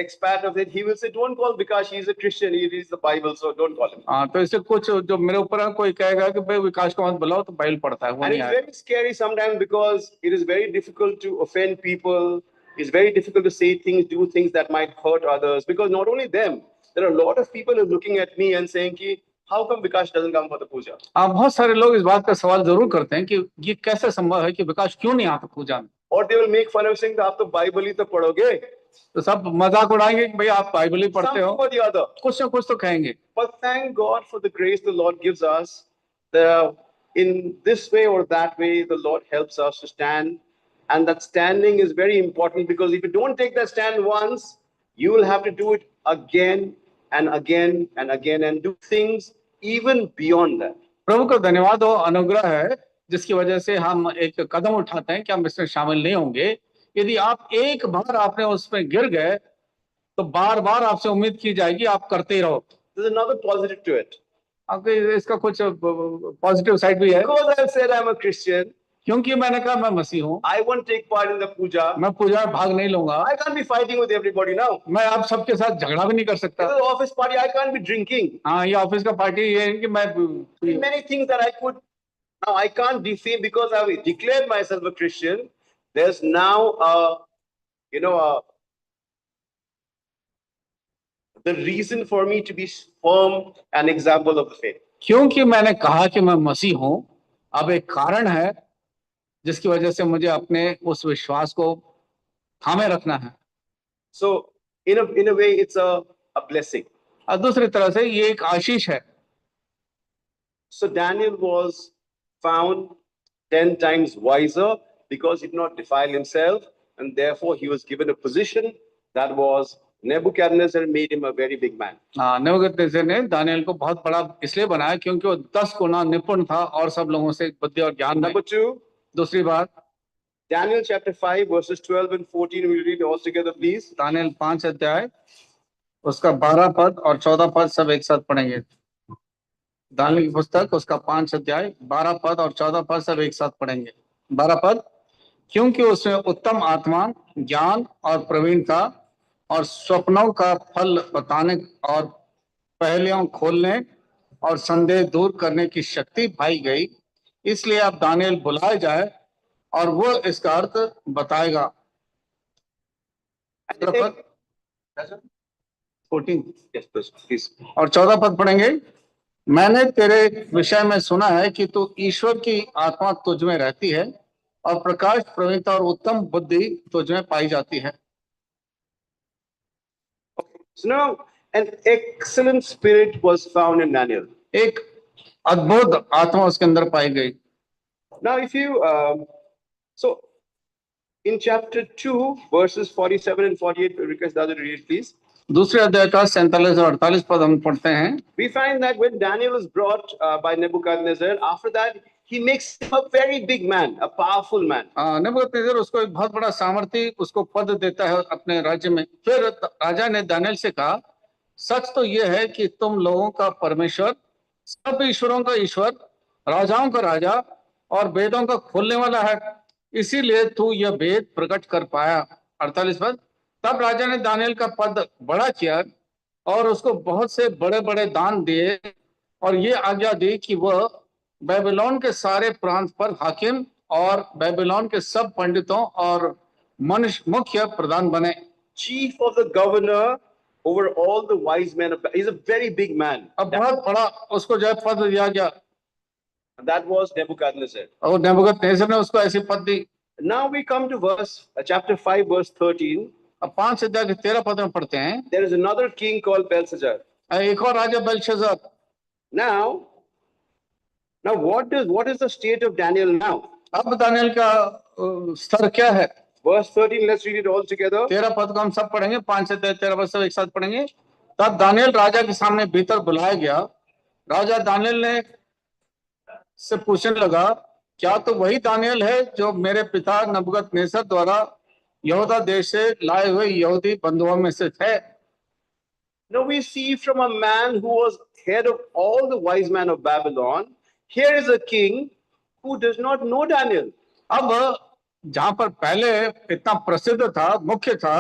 S1: expert of it, he will say, don't call Vikash, he's a Christian, he reads the Bible, so don't call him.
S2: हाँ, तो इससे कुछ जो मेरे ऊपर कोई कहेगा कि भाई विकास को मत बुलाओ, तो बाइबल पढ़ता है वो
S1: नहीं आएगा। And it's very scary sometimes, because it is very difficult to offend people. It's very difficult to say things, do things that might hurt others, because not only them, there are a lot of people who are looking at me and saying कि how come Vikash doesn't come for the puja?
S2: बहुत सारे लोग इस बात का सवाल जरूर करते हैं कि ये कैसे संभव है कि विकास क्यों नहीं आता पूजा में।
S1: Or they will make fun of saying आप तो बाइबल ही तो पढ़ोगे।
S2: तो सब मजाक उड़ाएंगे कि भाई आप बाइबल ही पढ़ते हो।
S1: Some or the other.
S2: कुछ ना कुछ तो कहेंगे।
S1: But thank God for the grace the Lord gives us. In this way or that way, the Lord helps us to stand, and that standing is very important, because if you don't take that stand once, you will have to do it again and again and again, and do things even beyond that.
S2: प्रभु का धन्यवाद हो, अनुग्रह है जिसकी वजह से हम एक कदम उठाते हैं कि हम इसमें शामिल नहीं होंगे। यदि आप एक बार आपने उसमें गिर गए, तो बार बार आपसे उम्मीद की जाएगी आप करते ही रहो।
S1: There's another positive to it.
S2: इसका कुछ पॉजिटिव साइड भी है।
S1: Because I've said I'm a Christian,
S2: क्योंकि मैंने कहा मैं मसीह हूँ,
S1: I won't take part in the puja.
S2: मैं पूजा में भाग नहीं लूंगा।
S1: I can't be fighting with everybody now.
S2: मैं आप सबके साथ झगड़ा भी नहीं कर सकता।
S1: This is office party, I can't be drinking.
S2: हाँ, ये ऑफिस का पार्टी ये है कि मैं
S1: many things that I could. Now I can't defame, because I've declared myself a Christian. There's now the reason for me to be firm, an example of the faith.
S2: क्योंकि मैंने कहा कि मैं मसीह हूँ, अब एक कारण है जिसकी वजह से मुझे अपने उस विश्वास को थामे रखना है।
S1: So in a way, it's a blessing.
S2: और दूसरी तरह से ये एक आशीष है।
S1: So Daniel was found 10 times wiser, because he did not defile himself, and therefore he was given a position that was Nebuchadnezzar made him a very big man.
S2: नेबूकदनेस्सर ने Daniel को बहुत बड़ा इसलिए बनाया क्योंकि वो 10 गुना निपुण था और सब लोगों से बुद्धि और ज्ञान में।
S1: Number 2.
S2: दूसरी बात,
S1: Daniel chapter 5 verses 12 and 14. We'll read all together, please.
S2: Daniel 5 अध्याय उसका 12 पद और 14 पद सब एक साथ पढ़ेंगे। दानियल की पुस्तक उसका 5 अध्याय 12 पद और 14 पद सब एक साथ पढ़ेंगे। 12 पद, क्योंकि उसमें उत्तम आत्मा, ज्ञान और प्रवीणता और स्वप्नों का फल बताने और पहेलियों खोलने और संदेह दूर करने की शक्ति पाई गई। इसलिए अब दानियल बुलाया जाए और वो इसका अर्थ बताएगा।
S1: And it-
S2: 14
S1: Yes, please.
S2: और 14 पद पढ़ेंगे। मैंने तेरे विषय में सुना है कि तू ईश्वर की आत्मा तुझ में रहती है और प्रकाश, प्रवीणता और उत्तम बुद्धि तुझ में पाई जाती है।
S1: So now an excellent spirit was found in Daniel.
S2: एक अद्भुत आत्मा उसके अंदर पाई गई।
S1: Now, if you so in chapter 2, verses 47 and 48, we request the other to read, please.
S2: दूसरे अध्याय का 47 और 48 पद हम पढ़ते हैं।
S1: We find that when Daniel was brought by Nebuchadnezzar, after that he makes him a very big man, a powerful man.
S2: नेबूकदनेस्सर उसको एक बहुत बड़ा सामर्थी उसको पद देता है अपने राज्य में। फिर राजा ने दानियल से कहा, सच तो यह है कि तुम लोगों का परमेश्वर, सब ईश्वरों का ईश्वर, राजाओं का राजा और वेदों का खोलने वाला है, इसीलिए तू यह वेद प्रकट कर पाया। 48 पद। तब राजा ने दानियल का पद बड़ा किया और उसको बहुत से बड़े बड़े दान दिए और ये आज्ञा दी कि वह बेबीलोन के सारे प्रांत पर हाकिम और बेबीलोन के सब पंडितों और मनुष्य मुख्य प्रधान बने।
S1: Chief of the governor over all the wise men of he's a very big man.
S2: अब बहुत बड़ा उसको जो है पद दिया गया।
S1: That was Nebuchadnezzar.
S2: और नेबूकदनेस्सर ने उसको ऐसी पद दी।
S1: Now we come to chapter 5, verse 13.
S2: अब 5 अध्याय के 13 पद में पढ़ते हैं।
S1: There is another king called Belshazzar.
S2: एक और राजा Belshazzar.
S1: Now what is the state of Daniel now?
S2: अब दानियल का स्तर क्या है?
S1: Verse 13, let's read it all together.
S2: 13 पद को हम सब पढ़ेंगे, 5 से 13 पद सब एक साथ पढ़ेंगे। तब दानियल राजा के सामने भीतर बुलाया गया। राजा दानियल ने से पूछने लगा, क्या तो वही दानियल है जो मेरे पिता नबूकदनेस्सर द्वारा यहूदा देश से लाए हुए यहूदी बंधुओं में से थे?
S1: Now we see from a man who was head of all the wise men of Babylon, here is a king who does not know Daniel.
S2: अब जहां पर पहले इतना प्रसिद्ध था, मुख्य था,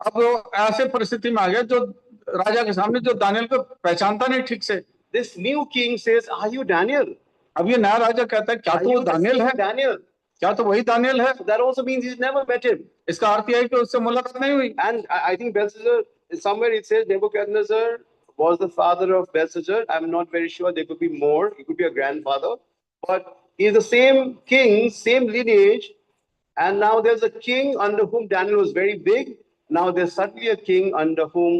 S2: अब वो ऐसे परिस्थिति में आ गया जो राजा के सामने जो दानियल को पहचानता नहीं ठीक से।
S1: This new king says, "Are you Daniel?"
S2: अब ये नया राजा कहता है, क्या
S1: Are
S2: तो वो
S1: you the
S2: दानियल
S1: same
S2: है?
S1: Daniel?
S2: क्या तो वही दानियल है?
S1: So that also means he's never met him.
S2: इसका अर्थ यह है कि उससे मुलाकात नहीं हुई।
S1: And I think Belshazzar, somewhere it says Nebuchadnezzar was the father of Belshazzar. I'm not very sure. There could be more. He could be a grandfather. But he's the same king, same lineage. And now there's a king under whom Daniel was very big. Now there's suddenly a king under whom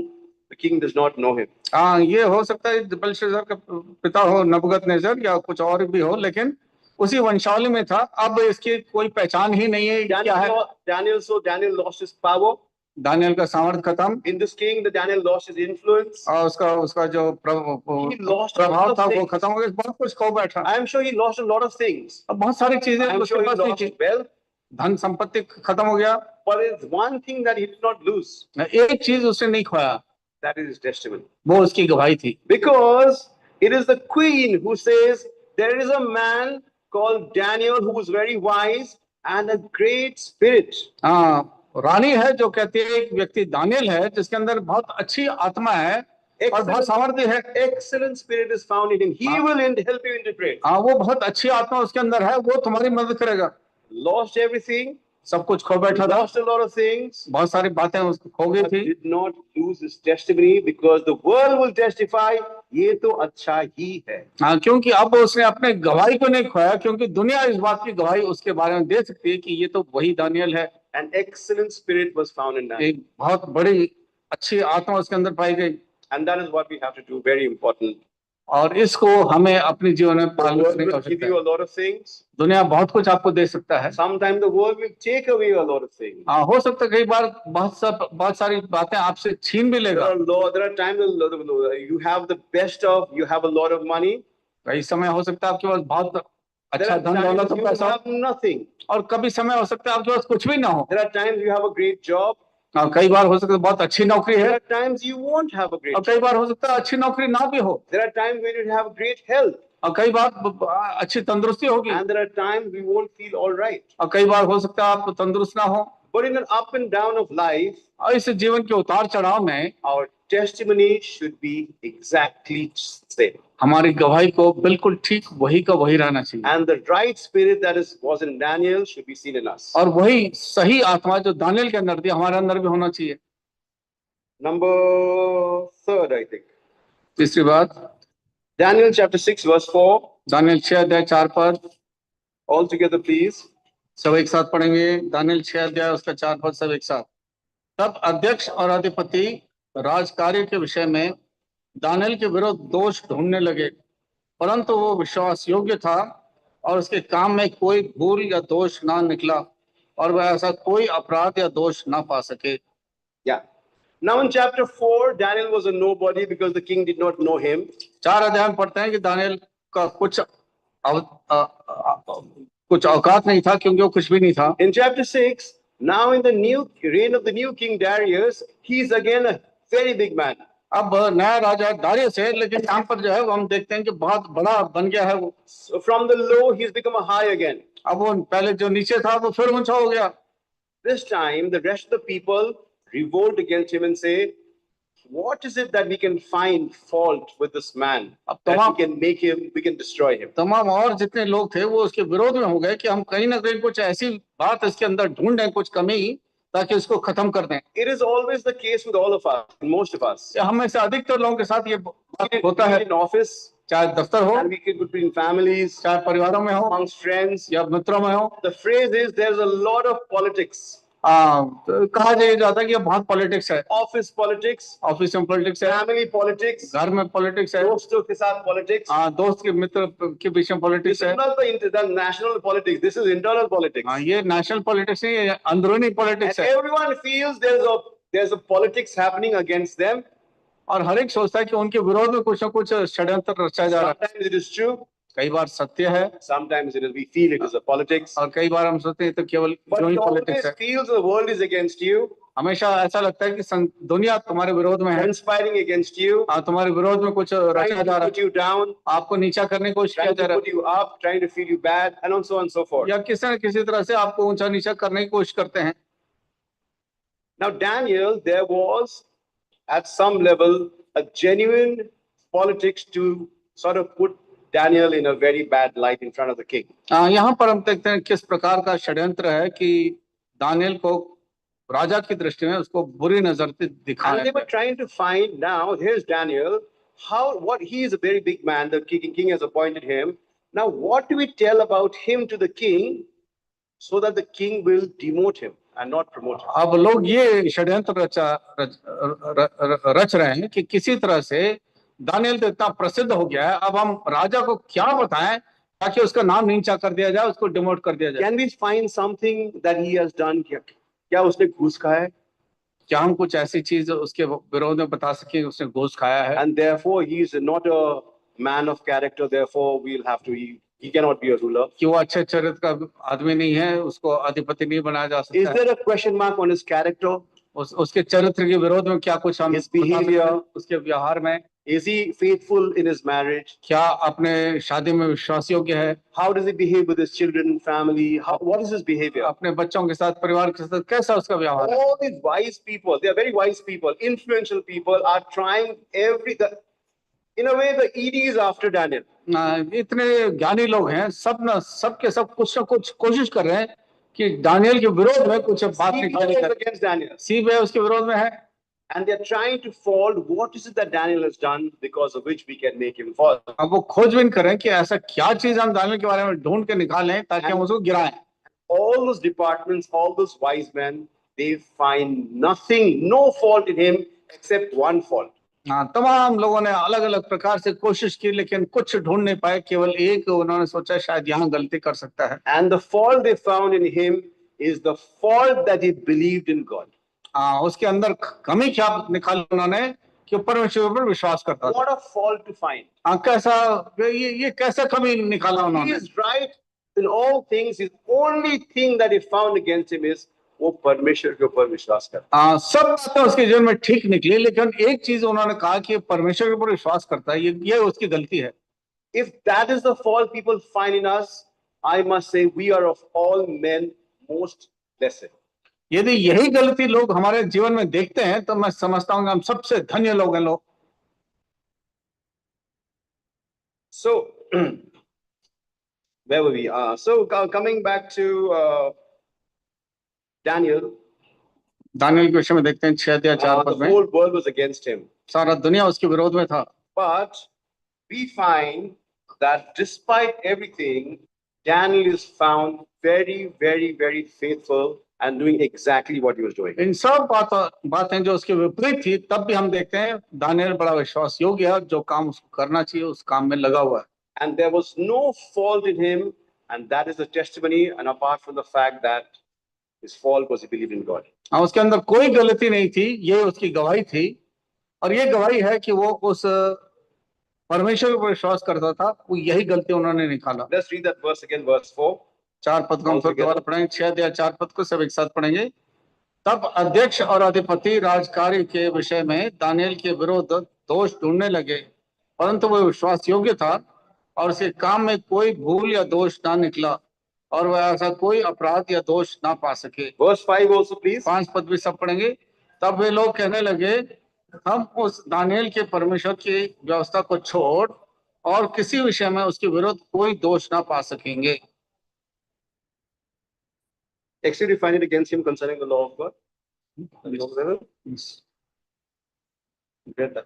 S1: the king does not know him.
S2: हाँ, ये हो सकता है Belshazzar का पिता हो नबूकदनेस्सर या कुछ और भी हो, लेकिन उसी वंशावली में था। अब इसकी कोई पहचान ही नहीं है क्या है।
S1: Daniel lost his power.
S2: Daniel का सामर्थ खत्म।
S1: In this king, Daniel lost his influence.
S2: और उसका जो प्रभाव था वो खत्म हो गया। बहुत कुछ खो बैठा।
S1: I am sure he lost a lot of things.
S2: अब बहुत सारी चीजें
S1: I am sure he lost wealth.
S2: धन संपत्ति खत्म हो गया।
S1: But there's one thing that he did not lose.
S2: एक चीज उसने नहीं खोया,
S1: that is his testimony.
S2: वो उसकी गवाही थी।
S1: Because it is the queen who says there is a man called Daniel who was very wise and a great spirit.
S2: हाँ, रानी है जो कहती है एक व्यक्ति दानियल है जिसके अंदर बहुत अच्छी आत्मा है और बहुत सामर्थ्य है।
S1: Excellent spirit is found in him. He will help you interpret.
S2: हाँ, वो बहुत अच्छी आत्मा उसके अंदर है, वो तुम्हारी मदद करेगा।
S1: Lost everything.
S2: सब कुछ खो बैठा था।
S1: Lost a lot of things.
S2: बहुत सारी बातें उसको खो गई थी।
S1: Did not lose his testimony because the world will testify. ये तो अच्छा ही है।
S2: हाँ, क्योंकि अब उसने अपने गवाही को नहीं खोया, क्योंकि दुनिया इस बात की गवाही उसके बारे में दे सकती है कि ये तो वही दानियल है।
S1: An excellent spirit was found in Daniel.
S2: एक बहुत बड़ी अच्छी आत्मा उसके अंदर पाई गई।
S1: And that is what we have to do. Very important.
S2: और इसको हमें अपने जीवन में पालन करने की
S1: give
S2: आवश्यकता
S1: you
S2: है।
S1: a lot of things.
S2: दुनिया बहुत कुछ आपको दे सकता है।
S1: Sometimes the world will take away a lot of things.
S2: हाँ, हो सकता है कई बार बहुत सारी बातें आपसे छीन भी लेगा।
S1: There are times you have the best of, you have a lot of money.
S2: कई समय हो सकता है आपके पास बहुत अच्छा धन दौलत हो, पैसा,
S1: you have nothing.
S2: और कभी समय हो सकता है आपके पास कुछ भी ना हो।
S1: There are times you have a great job.
S2: कई बार हो सकता है बहुत अच्छी नौकरी है।
S1: There are times you won't have a great
S2: और कई बार हो सकता है अच्छी नौकरी ना भी हो।
S1: There are times when you have great health.
S2: और कई बार अच्छी तंदुरुस्ती होगी।
S1: And there are times we won't feel all right.
S2: और कई बार हो सकता है आप तंदुरुस्त ना हो।
S1: But in an up and down of life,
S2: और इस जीवन के उतार चढ़ाव में
S1: our testimony should be exactly same.
S2: हमारी गवाही को बिल्कुल ठीक वही का वही रहना चाहिए,
S1: And the right spirit that was in Daniel should be seen in us.
S2: और वही सही आत्मा जो दानियल के अंदर थी हमारे अंदर भी होना चाहिए।
S1: Number third, I think.
S2: तीसरी बात,
S1: Daniel chapter 6 verse 4.
S2: दानियल 6 अध्याय 4 पर
S1: All together, please.
S2: सब एक साथ पढ़ेंगे। दानियल 6 अध्याय उसका 4 पद सब एक साथ। तब अध्यक्ष और अधिपति राजकार्य के विषय में दानियल के विरुद्ध दोष ढूंढने लगे, परंतु वो विश्वास योग्य था और उसके काम में कोई भूल या दोष ना निकला, और वह ऐसा कोई अपराध या दोष ना पा सके।
S1: Yeah. Now in chapter 4, Daniel was a nobody because the king did not know him.
S2: 4 अध्याय में पढ़ते हैं कि दानियल का कुछ औकात नहीं था क्योंकि वो कुछ भी नहीं था।
S1: In chapter 6, now in the new reign of the new king Darius, he is again a very big man.
S2: अब नया राजा दारियस है, लेकिन यहाँ पर जो है वो हम देखते हैं कि बहुत बड़ा बन गया है वो।
S1: So from the low, he's become a high again.
S2: अब वो पहले जो नीचे था वो फिर ऊंचा हो गया।
S1: This time, the rest of the people revolt against him and say, what is it that we can find fault with this man? That we can make him, we can destroy him.
S2: तमाम और जितने लोग थे वो उसके विरोध में हो गए कि हम कहीं ना कहीं कुछ ऐसी बात इसके अंदर ढूंढें, कुछ कमी, ताकि इसको खत्म कर दें।
S1: It is always the case with all of us, most of us.
S2: हमें से अधिकतर लोगों के साथ ये बात होता है,
S1: In office,
S2: चाहे दफ्तर हो,
S1: and we can between families,
S2: चाहे परिवारों में हो,
S1: amongst friends,
S2: या मित्रों में हो।
S1: the phrase is there's a lot of politics.
S2: कहा जाता है कि बहुत पॉलिटिक्स है।
S1: Office politics,
S2: ऑफिस में पॉलिटिक्स है,
S1: family politics,
S2: घर में पॉलिटिक्स है,
S1: दोस्तों के साथ politics.
S2: दोस्त के मित्र के बीच में
S1: This
S2: पॉलिटिक्स
S1: is
S2: है।
S1: not the national politics. This is internal politics.
S2: ये नेशनल पॉलिटिक्स नहीं, ये अंदरूनी पॉलिटिक्स
S1: And
S2: है।
S1: everyone feels there's a politics happening against them.
S2: और हर एक सोचता है कि उनके विरोध में कुछ ना कुछ षड्यंत्र रचा जा रहा है।
S1: Sometimes it is true.
S2: कई बार सत्य है,
S1: Sometimes we feel it is a politics.
S2: और कई बार हम सोचते हैं तो केवल
S1: But
S2: जो ही
S1: it
S2: पॉलिटिक्स
S1: always
S2: है।
S1: feels the world is against you,
S2: हमेशा ऐसा लगता है कि दुनिया तुम्हारे विरोध में है,
S1: conspiring against you,
S2: तुम्हारे विरोध में कुछ रचा
S1: trying
S2: जा
S1: to
S2: रहा
S1: put
S2: है,
S1: you down,
S2: आपको नीचा करने की कोशिश किया
S1: trying
S2: जा
S1: to
S2: रहा
S1: put you up, trying to feel you bad, and so on and so forth.
S2: है, या किसी न किसी तरह से आपको ऊंचा नीचा करने की कोशिश करते हैं।
S1: Now, Daniel, there was at some level a genuine politics to sort of put Daniel in a very bad light in front of the king.
S2: यहाँ पर हम देखते हैं किस प्रकार का षड्यंत्र है कि दानियल को राजा की दृष्टि में उसको बुरी नजर से दिखाया
S1: And they were trying to find, now here's Daniel, he is a very big man, the king has appointed him. Now, what do we tell about him to the king so that the king will demote him and not promote him?
S2: अब लोग ये षड्यंत्र रच रहे हैं कि किसी तरह से दानियल तो इतना प्रसिद्ध हो गया है, अब हम राजा को क्या बताएं ताकि उसका नाम नीचा कर दिया जाए, उसको डिमोट कर दिया जाए।
S1: Can we find something that he has done? क्या उसने घूस खाया है?
S2: क्या हम कुछ ऐसी चीज उसके विरोध में बता सकें उसने घूस खाया है?
S1: And therefore he is not a man of character, therefore we'll have to, he cannot be a ruler.
S2: कि वो अच्छे चरित्र का आदमी नहीं है, उसको अधिपति नहीं बनाया जा सकता
S1: Is
S2: है।
S1: there a question mark on his character?
S2: उसके चरित्र के विरोध में क्या कुछ हम
S1: His behavior?
S2: उसके व्यवहार में?
S1: Is he faithful in his marriage?
S2: क्या अपने शादी में विश्वास योग्य है?
S1: How does he behave with his children, family? What is his behavior?
S2: अपने बच्चों के साथ, परिवार के साथ कैसा उसका व्यवहार है?
S1: All these wise people, they are very wise people, influential people, are trying in a way the ED is after Daniel.
S2: इतने ज्ञानी लोग हैं, सबके सब कुछ ना कुछ कोशिश कर रहे हैं कि दानियल के विरोध में कुछ बात निकाली जाए।
S1: Against Daniel.
S2: सीबीआई उसके विरोध में है।
S1: And they are trying to fold what is it that Daniel has done because of which we can make him fall.
S2: अब वो खोजबीन करें कि ऐसा क्या चीज हम दानियल के बारे में ढूंढ के निकालें ताकि हम उसको गिराएं।
S1: All those departments, all those wise men, they find nothing, no fault in him except one fault.
S2: तमाम लोगों ने अलग अलग प्रकार से कोशिश की लेकिन कुछ ढूंढ नहीं पाए, केवल एक उन्होंने सोचा शायद यहाँ गलती कर सकता है।
S1: And the fault they found in him is the fault that he believed in God.
S2: उसके अंदर कमी क्या निकाली उन्होंने कि परमेश्वर पर विश्वास करता था।
S1: What a fault to find.
S2: कैसा ये कैसा कमी निकाला उन्होंने?
S1: He is right in all things. His only thing that he found against him is वो परमेश्वर के ऊपर विश्वास करता।
S2: सब बातें उसके जीवन में ठीक निकली, लेकिन एक चीज उन्होंने कहा कि परमेश्वर के ऊपर विश्वास करता है, ये उसकी गलती है।
S1: If that is the fault people find in us, I must say we are of all men most blessed.
S2: यदि यही गलती लोग हमारे जीवन में देखते हैं तो मैं समझता हूँ कि हम सबसे धन्य लोग हैं लोग।
S1: So, where were we? Coming back to Daniel,
S2: Daniel के विषय में देखते हैं 6 अध्याय 4
S1: the
S2: पद में,
S1: whole world was against him.
S2: सारा दुनिया उसके विरोध में था।
S1: But we find that despite everything, Daniel is found very, very, very faithful and doing exactly what he was doing.
S2: इन सब बातें जो उसके विपरीत थी, तब भी हम देखते हैं दानियल बड़ा विश्वास योग्य है, जो काम उसको करना चाहिए उस काम में लगा हुआ है।
S1: And there was no fault in him, and that is the testimony. And apart from the fact that his fault was he believed in God.
S2: हाँ, उसके अंदर कोई गलती नहीं थी, ये उसकी गवाही थी, और ये गवाही है कि वो उस परमेश्वर पर विश्वास करता था। वो यही गलती उन्होंने निकाला।
S1: Let's read that verse again, verse 4.
S2: 4 पद को हम फिर दोबारा पढ़ेंगे, 6 अध्याय 4 पद को सब एक साथ पढ़ेंगे। तब अध्यक्ष और अधिपति राजकार्य के विषय में दानियल के विरुद्ध दोष ढूंढने लगे, परंतु वह विश्वास योग्य था और उसके काम में कोई भूल या दोष ना निकला, और वह ऐसा कोई अपराध या दोष ना पा सके।
S1: Verse 5 also, please.
S2: 5 पद भी सब पढ़ेंगे। तब वे लोग कहने लगे, हम उस दानियल के परमेश्वर की व्यवस्था को छोड़ और किसी विषय में उसके विरुद्ध कोई दोष ना पा सकेंगे।
S1: Except you find it against him concerning the law of God. Read that.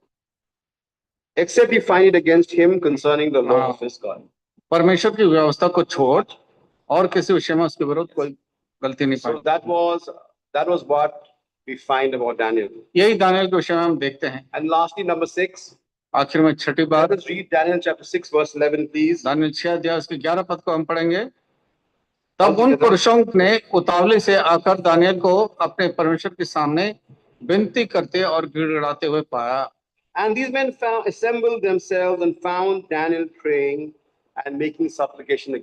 S1: Except you find it against him concerning the law of his God.
S2: परमेश्वर की व्यवस्था को छोड़ और किसी विषय में उसके विरुद्ध कोई गलती नहीं
S1: So
S2: pi.
S1: that was what we find about Daniel.
S2: यही दानियल के विषय में हम देखते हैं।
S1: And lastly, number 6.
S2: आखिर में छठी बात,
S1: Let us read Daniel chapter 6 verse 11, please.
S2: Daniel 6 अध्याय उसके 11 पद को हम पढ़ेंगे। तब उन पुरुषों ने उतावली से आकर दानियल को अपने परमेश्वर के सामने विनती करते और गिड़गिड़ाते हुए पाया।
S1: And these men assembled themselves and found Daniel praying and making supplication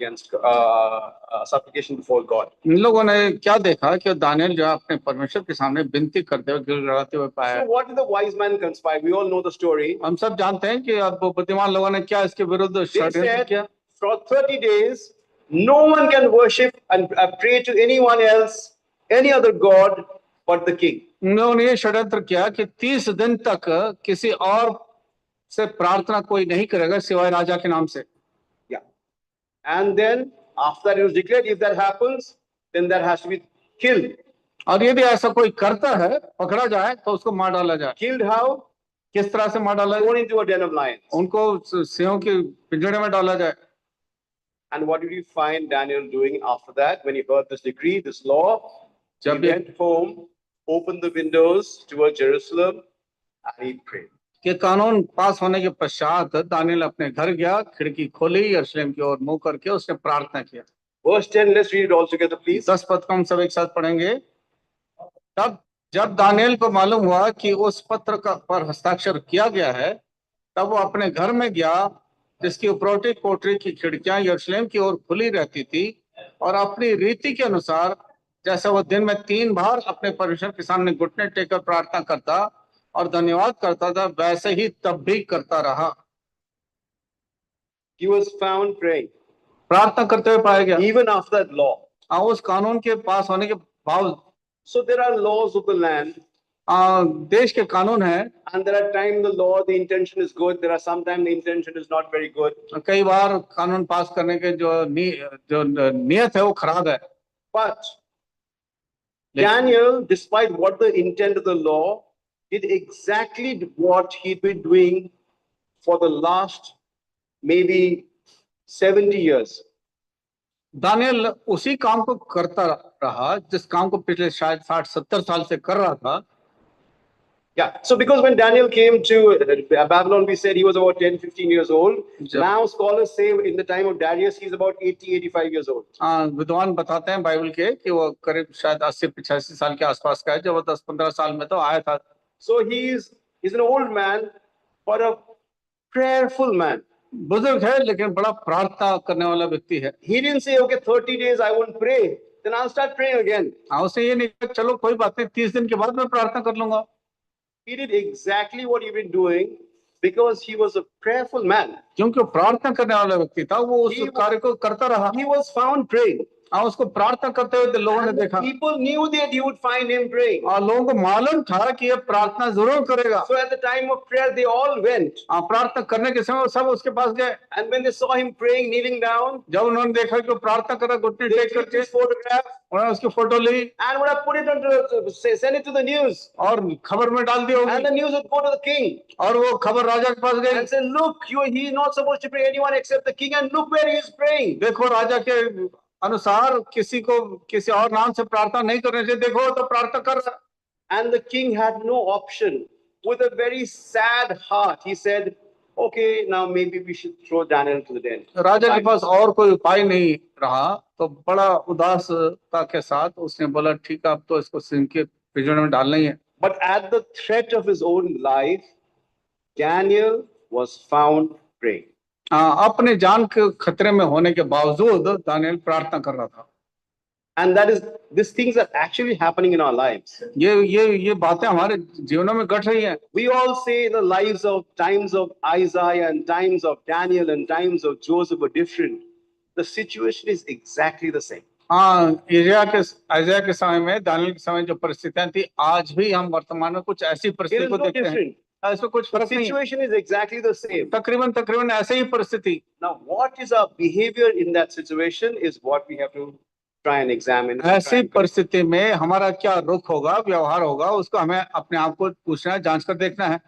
S1: supplication before God.
S2: इन लोगों ने क्या देखा कि दानियल जो अपने परमेश्वर के सामने विनती करते हुए गिड़गिड़ाते हुए पाया।
S1: So what did the wise man conspire? We all know the story.
S2: हम सब जानते हैं कि अब बुद्धिमान लोगों ने क्या इसके विरुद्ध षड्यंत्र किया।
S1: For 30 days, no one can worship and pray to anyone else, any other god but the king.
S2: इन लोगों ने ये षड्यंत्र किया कि 30 दिन तक किसी और से प्रार्थना कोई नहीं करेगा सिवाय राजा के नाम से।
S1: Yeah. And then after it was declared, if that happens, then that has to be killed.
S2: और यदि ऐसा कोई करता है, पकड़ा जाए तो उसको मार डाला जाए।
S1: Killed how?
S2: किस तरह से मार डाला जाए?
S1: Thrown into a den of lions.
S2: उनको सिंहों के पिंजरे में डाला जाए।
S1: And what did we find Daniel doing after that? When he heard this decree, this law, he went home, opened the windows towards Jerusalem, and he prayed.
S2: कि कानून पास होने के पश्चात दानियल अपने घर गया, खिड़की खोली, यरूशलेम की ओर मुंह करके उसने प्रार्थना किया।
S1: Verse 10, let's read it all together, please.
S2: 10 पद को हम सब एक साथ पढ़ेंगे। तब जब दानियल को मालूम हुआ कि उस पत्र पर हस्ताक्षर किया गया है, तब वो अपने घर में गया, जिसकी उपरोटी कोठरी की खिड़कियां यरूशलेम की ओर खुली रहती थी, और अपनी रीति के अनुसार जैसा वो दिन में 3 बार अपने परमेश्वर के सामने घुटने टेककर प्रार्थना करता और धन्यवाद करता था, वैसे ही तब भी करता रहा।
S1: He was found praying.
S2: प्रार्थना करते हुए पाया गया।
S1: Even after that law.
S2: उस कानून के पास होने के बावजूद।
S1: So there are laws of the land.
S2: देश के कानून है।
S1: And there are times the law, the intention is good. There are sometimes the intention is not very good.
S2: कई बार कानून पास करने के जो नियत है वो खराब है।
S1: But Daniel, despite what the intent of the law, did exactly what he'd been doing for the last maybe 70 years.
S2: Daniel उसी काम को करता रहा जिस काम को पिछले शायद 60-70 साल से कर रहा था।
S1: Yeah, so because when Daniel came to Babylon, we said he was about 10-15 years old. Now scholars say in the time of Darius, he's about 80-85 years old.
S2: विद्वान बताते हैं बाइबल के कि वो करीब शायद 80-85 साल के आसपास का है, जब वो 10-15 साल में तो आया था।
S1: So he's an old man, but a prayerful man.
S2: बुजुर्ग है लेकिन बड़ा प्रार्थना करने वाला व्यक्ति है।
S1: He didn't say, okay, 30 days I won't pray, then I'll start praying again.
S2: उसने ये नहीं कहा चलो कोई बात नहीं, 30 दिन के बाद मैं प्रार्थना कर लूंगा।
S1: He did exactly what he'd been doing because he was a prayerful man.
S2: क्योंकि प्रार्थना करने वाला व्यक्ति था, वो उस कार्य को करता रहा।
S1: He was found praying.
S2: हाँ, उसको प्रार्थना करते हुए लोगों ने
S1: And the
S2: देखा
S1: people knew that you would find him praying.
S2: और लोगों को मालूम था कि ये प्रार्थना जरूर करेगा।
S1: So at the time of prayer, they all went.
S2: हाँ, प्रार्थना करने के समय वो सब उसके पास गए।
S1: And when they saw him praying, kneeling down,
S2: जब उन्होंने देखा कि वो प्रार्थना कर रहा है, घुटने
S1: they
S2: टेक
S1: took
S2: करके,
S1: his photograph
S2: उन्होंने उसकी फोटो ली
S1: and would have put it onto, send it to the news.
S2: और खबर में डाल दी
S1: And
S2: होगी
S1: the news would go to the king
S2: और वो खबर राजा के पास गई।
S1: and say, look, he's not supposed to pray anyone except the king, and look where he is praying.
S2: देखो, राजा के अनुसार किसी को किसी और नाम से प्रार्थना नहीं करनी चाहिए, देखो तो प्रार्थना कर रहा है।
S1: And the king had no option. With a very sad heart, he said, okay, now maybe we should throw Daniel to the den.
S2: राजा के पास और कोई उपाय नहीं रहा, तो बड़ा उदासता के साथ उसने बोला, ठीक है, अब तो इसको सिंह के पिंजरे में डालना ही है।
S1: But at the threat of his own life, Daniel was found praying.
S2: हाँ, अपने जान के खतरे में होने के बावजूद दानियल प्रार्थना कर रहा था।
S1: And these things are actually happening in our lives.
S2: ये बातें हमारे जीवनों में घट रही हैं।
S1: We all say the lives of times of Isaiah and times of Daniel and times of Joseph are different. The situation is exactly the same.
S2: हाँ, Israel के समय में, दानियल के समय जो परिस्थितियां थी, आज भी हम वर्तमान में कुछ ऐसी
S1: It
S2: परिस्थिति
S1: is
S2: को
S1: no
S2: देखते हैं।
S1: different.
S2: इसमें कुछ
S1: The
S2: फर्क नहीं है,
S1: situation is exactly the same.
S2: तकरीबन ऐसे ही परिस्थिति।
S1: Now, what is our behavior in that situation is what we have to try and examine.
S2: ऐसी परिस्थिति में हमारा क्या रुख होगा, व्यवहार होगा, उसको हमें अपने आप को पूछना है, जांच कर देखना है।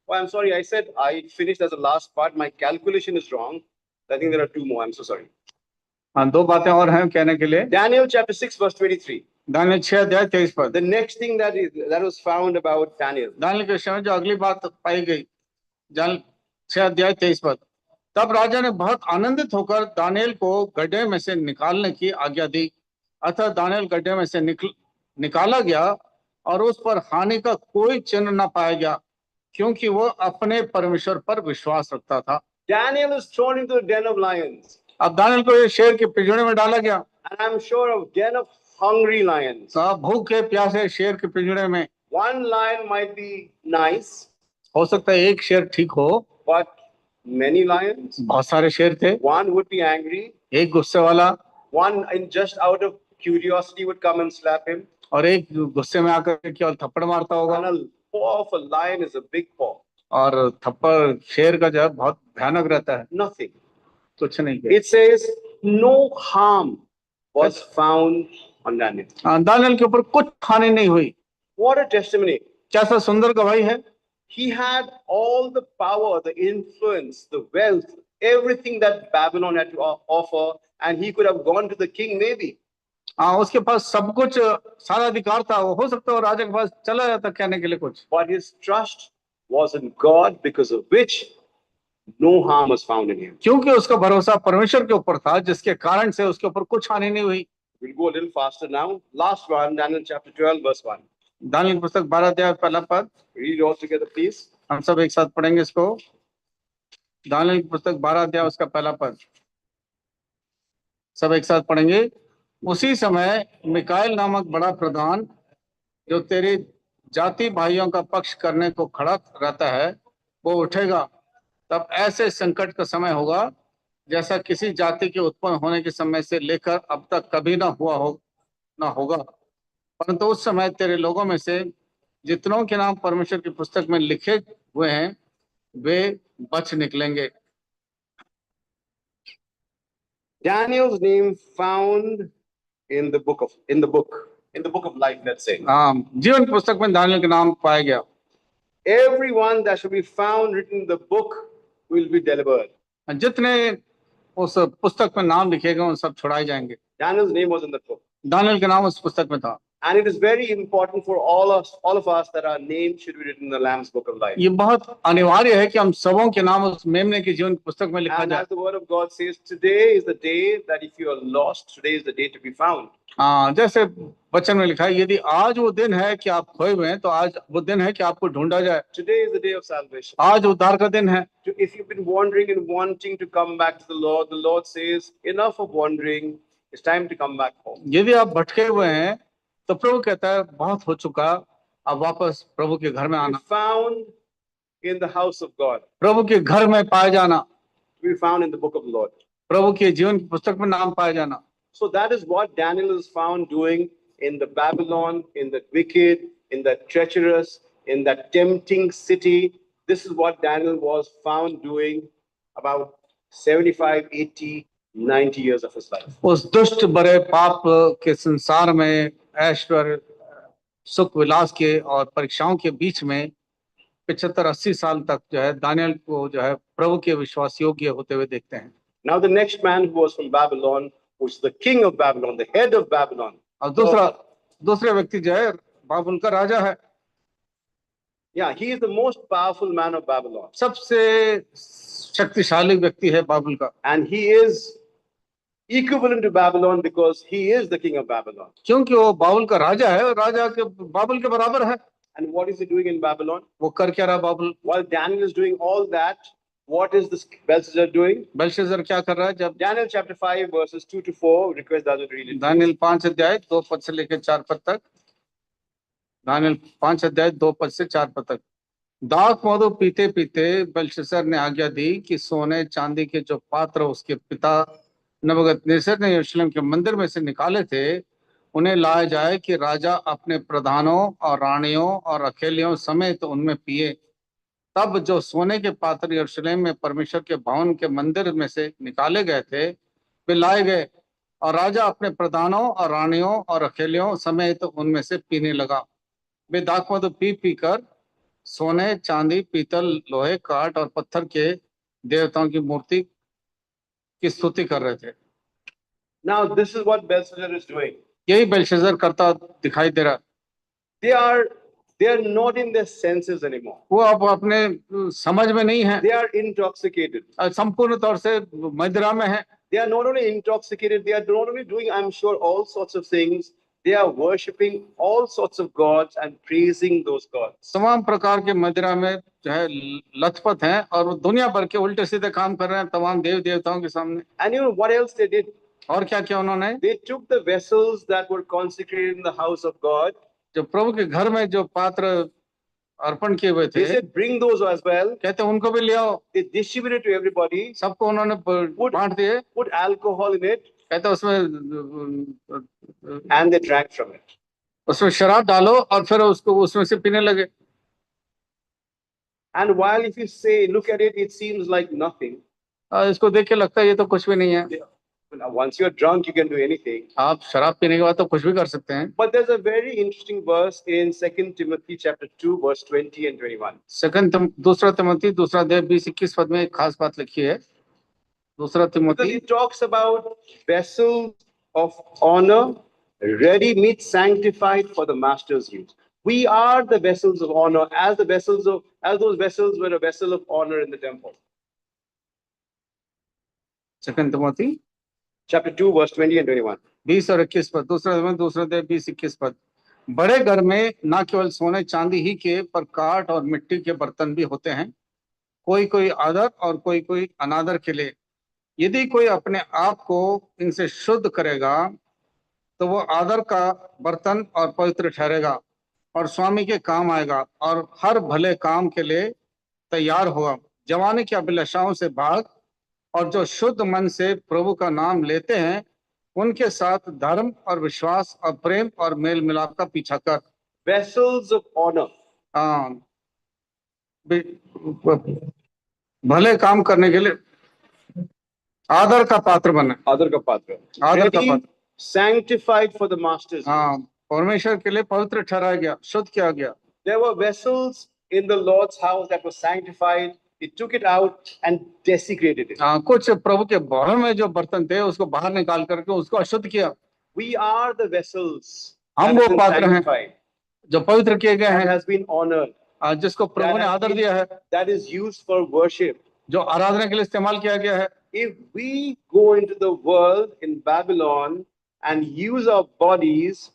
S1: Oh, I'm sorry, I said I finished as the last part. My calculation is wrong. I think there are two more. I'm so sorry.
S2: हाँ, दो बातें और हैं कहने के लिए।
S1: Daniel chapter 6 verse 23.
S2: Daniel 6:23।
S1: The next thing that was found about Daniel.
S2: Daniel के विषय में जो अगली बात पाई गई, दानियल 6:23। तब राजा ने बहुत आनंदित होकर दानियल को गड्ढे में से निकालने की आज्ञा दी। अतः दानियल गड्ढे में से निकाला गया और उस पर हानि का कोई चिन्ह न पाया गया, क्योंकि वो अपने परमेश्वर पर विश्वास रखता था।
S1: Daniel is thrown into the den of lions.
S2: अब दानियल को ये शेर के पिंजरे में डाला गया।
S1: And I'm sure of den of hungry lions.
S2: भूखे प्यासे शेर के पिंजरे में।
S1: One lion might be nice.
S2: हो सकता है एक शेर ठीक हो,
S1: but many lions.
S2: बहुत सारे शेर थे।
S1: One would be angry.
S2: एक गुस्से वाला।
S1: One, just out of curiosity, would come and slap him.
S2: और एक गुस्से में आकर केवल थप्पड़ मारता होगा।
S1: And a paw of a lion is a big paw.
S2: और थप्पड़ शेर का जो है बहुत भयानक रहता है।
S1: Nothing.
S2: कुछ नहीं।
S1: It says no harm was found on Daniel.
S2: Daniel के ऊपर कुछ हानि नहीं हुई।
S1: What a testimony.
S2: कैसा सुंदर गवाही है।
S1: He had all the power, the influence, the wealth, everything that Babylon had to offer, and he could have gone to the king maybe.
S2: उसके पास सब कुछ, सारा अधिकार था, हो सकता है राजा के पास चला जाता कहने के लिए कुछ।
S1: But his trust was in God, because of which no harm was found in him.
S2: क्योंकि उसका भरोसा परमेश्वर के ऊपर था, जिसके कारण से उसके ऊपर कुछ हानि नहीं हुई।
S1: We'll go a little faster now. Last one, Daniel chapter 12 verse 1.
S2: Daniel की पुस्तक 12 पहला पद।
S1: Read it all together, please.
S2: हम सब एक साथ पढ़ेंगे इसको। दानियल की पुस्तक 12 उसका पहला पद, सब एक साथ पढ़ेंगे। उसी समय मिकाएल नामक बड़ा प्रधान, जो तेरे जाति भाइयों का पक्ष करने को खड़ा रहता है, वो उठेगा। तब ऐसे संकट का समय होगा जैसा किसी जाति के उत्पन्न होने के समय से लेकर अब तक कभी ना होगा। परंतु उस समय तेरे लोगों में से जितनों के नाम परमेश्वर की पुस्तक में लिखे हुए हैं, वे बच निकलेंगे।
S1: Daniel's name found in the book of life, let's say.
S2: जीवन की पुस्तक में दानियल का नाम पाया गया।
S1: Everyone that shall be found written in the book will be delivered.
S2: जितने उस पुस्तक में नाम लिखे गए उन सब छुड़ाए जाएंगे।
S1: Daniel's name was in the book.
S2: Daniel का नाम उस पुस्तक में था।
S1: And it is very important for all of us that our name should be written in the Lamb's book of life.
S2: ये बहुत अनिवार्य है कि हम सबों के नाम उस मेमने की जीवन की पुस्तक में लिखा
S1: And
S2: जाए।
S1: as the word of God says, today is the day that if you are lost, today is the day to be found.
S2: जैसे वचन में लिखा है, यदि आज वो दिन है कि आप खोए हुए हैं, तो आज वो दिन है कि आपको ढूंढा जाए।
S1: Today is the day of salvation.
S2: आज उद्धार का दिन है।
S1: If you've been wandering and wanting to come back to the Lord says, enough of wandering, it's time to come back home.
S2: यदि आप भटके हुए हैं, तो प्रभु कहता है बहुत हो चुका, अब वापस प्रभु के घर में आना।
S1: Be found in the house of God.
S2: प्रभु के घर में पाया जाना।
S1: To be found in the book of the Lord.
S2: प्रभु के जीवन की पुस्तक में नाम पाया जाना।
S1: So that is what Daniel is found doing in the Babylon, in the wicked, in the treacherous, in that tempting city. This is what Daniel was found doing about 75, 80, 90 years of his life.
S2: उस दुष्ट बड़े पाप के संसार में ऐश्वर्य सुख विलास के और परीक्षाओं के बीच में 75-80 साल तक जो है दानियल को जो है प्रभु के विश्वास योग्य होते हुए देखते हैं।
S1: Now the next man who was from Babylon, who's the king of Babylon, the head of Babylon.
S2: और दूसरे व्यक्ति जो है बाबुल का राजा है।
S1: Yeah, he is the most powerful man of Babylon.
S2: सबसे शक्तिशाली व्यक्ति है बाबुल का।
S1: And he is equivalent to Babylon because he is the king of Babylon.
S2: क्योंकि वो बाबुल का राजा है और राजा के बाबुल के बराबर है।
S1: And what is he doing in Babylon?
S2: वो कर क्या रहा बाबुल?
S1: While Daniel is doing all that, what is this Belshazzar doing?
S2: Belshazzar क्या कर रहा है? जब
S1: Daniel chapter 5 verses 2 to 4, request that you read it.
S2: Daniel 5 अध्याय 2 पद से लेकर 4 पद तक, दानियल 5 अध्याय 2 पद से 4 पद तक। दाख मधु पीते पीते बेलशस्सर ने आज्ञा दी कि सोने चांदी के जो पात्र उसके पिता नबूकदनेस्सर ने यरूशलेम के मंदिर में से निकाले थे उन्हें लाया जाए कि राजा अपने प्रधानों और रानियों और अकेलियों समेत उनमें पिए। तब जो सोने के पात्र यरूशलेम में परमेश्वर के भवन के मंदिर में से निकाले गए थे वे लाए गए और राजा अपने प्रधानों और रानियों और अकेलियों समेत उनमें से पीने लगा। वे दाख मधु पी पी कर सोने चांदी पीतल लोहे काठ और पत्थर के देवताओं की मूर्ति की स्तुति कर रहे थे।
S1: Now this is what Belshazzar is doing.
S2: यही बेलशस्सर करता दिखाई दे रहा।
S1: They are not in their senses anymore.
S2: वो अब अपने समझ में नहीं है,
S1: They are intoxicated.
S2: संपूर्ण तौर से मदिरा में है।
S1: They are not only intoxicated, they are not only doing, I'm sure, all sorts of things. They are worshipping all sorts of gods and praising those gods.
S2: तमाम प्रकार के मदिरा में जो है लथपथ हैं और वो दुनिया भर के उल्टे सीधे काम कर रहे हैं तमाम देव देवताओं के सामने।
S1: And you know what else they did?
S2: और क्या क्या उन्होंने?
S1: They took the vessels that were consecrated in the house of God.
S2: जो प्रभु के घर में जो पात्र अर्पण किए हुए
S1: They
S2: थे,
S1: said, bring those as well.
S2: कहते उनको भी ले आओ।
S1: They distributed to everybody.
S2: सबको उन्होंने बांट दिए।
S1: Put alcohol in it,
S2: कहते उसमें
S1: and they drank from it.
S2: उसमें शराब डालो और फिर उसको उसमें से पीने लगे।
S1: And while if you say, look at it, it seems like nothing.
S2: इसको देख के लगता है ये तो कुछ भी नहीं है।
S1: Once you're drunk, you can do anything.
S2: आप शराब पीने के बाद तो कुछ भी कर सकते हैं।
S1: But there's a very interesting verse in 2 Timothy chapter 2, verse 20 and 21.
S2: दूसरा तिमोथी दूसरा अध्याय 20-21 पद में एक खास बात लिखी है। दूसरा
S1: Because
S2: Timothy
S1: it talks about vessels of honor, ready meat sanctified for the master's use. We are the vessels of honor, as those vessels were a vessel of honor in the temple.
S2: 2 Timothy
S1: Chapter 2, verse 20 and 21.
S2: 20 और 21 पद, दूसरा अध्याय 20-21 पद। बड़े घर में न केवल सोने चांदी ही के पर काठ और मिट्टी के बर्तन भी होते हैं, कोई कोई आदर और कोई कोई अनादर के लिए। यदि कोई अपने आप को इनसे शुद्ध करेगा तो वो आदर का बर्तन और पवित्र ठहरेगा और स्वामी के काम आएगा और हर भले काम के लिए तैयार होगा। जवानी की अभिलाषाओं से भाग और जो शुद्ध मन से प्रभु का नाम लेते हैं उनके साथ धर्म और विश्वास और प्रेम और मेल मिलाप का पीछा कर।
S1: Vessels of honor.
S2: भले काम करने के लिए आदर का पात्र बने।
S1: आदर का पात्र।
S2: आदर का पात्र।
S1: Sanctified for the master's use.
S2: परमेश्वर के लिए पवित्र ठहराया गया, शुद्ध किया गया।
S1: There were vessels in the Lord's house that were sanctified. He took it out and desecrated it.
S2: कुछ प्रभु के भवन में जो बर्तन थे उसको बाहर निकाल करके उसको अशुद्ध किया।
S1: We are the vessels
S2: हम वो पात्र हैं जो पवित्र किए गए
S1: that
S2: हैं,
S1: has been honored,
S2: जिसको प्रभु ने आदर दिया है,
S1: that is used for worship.
S2: जो आराधना के लिए इस्तेमाल किया गया है।
S1: If we go into the world in Babylon and use our bodies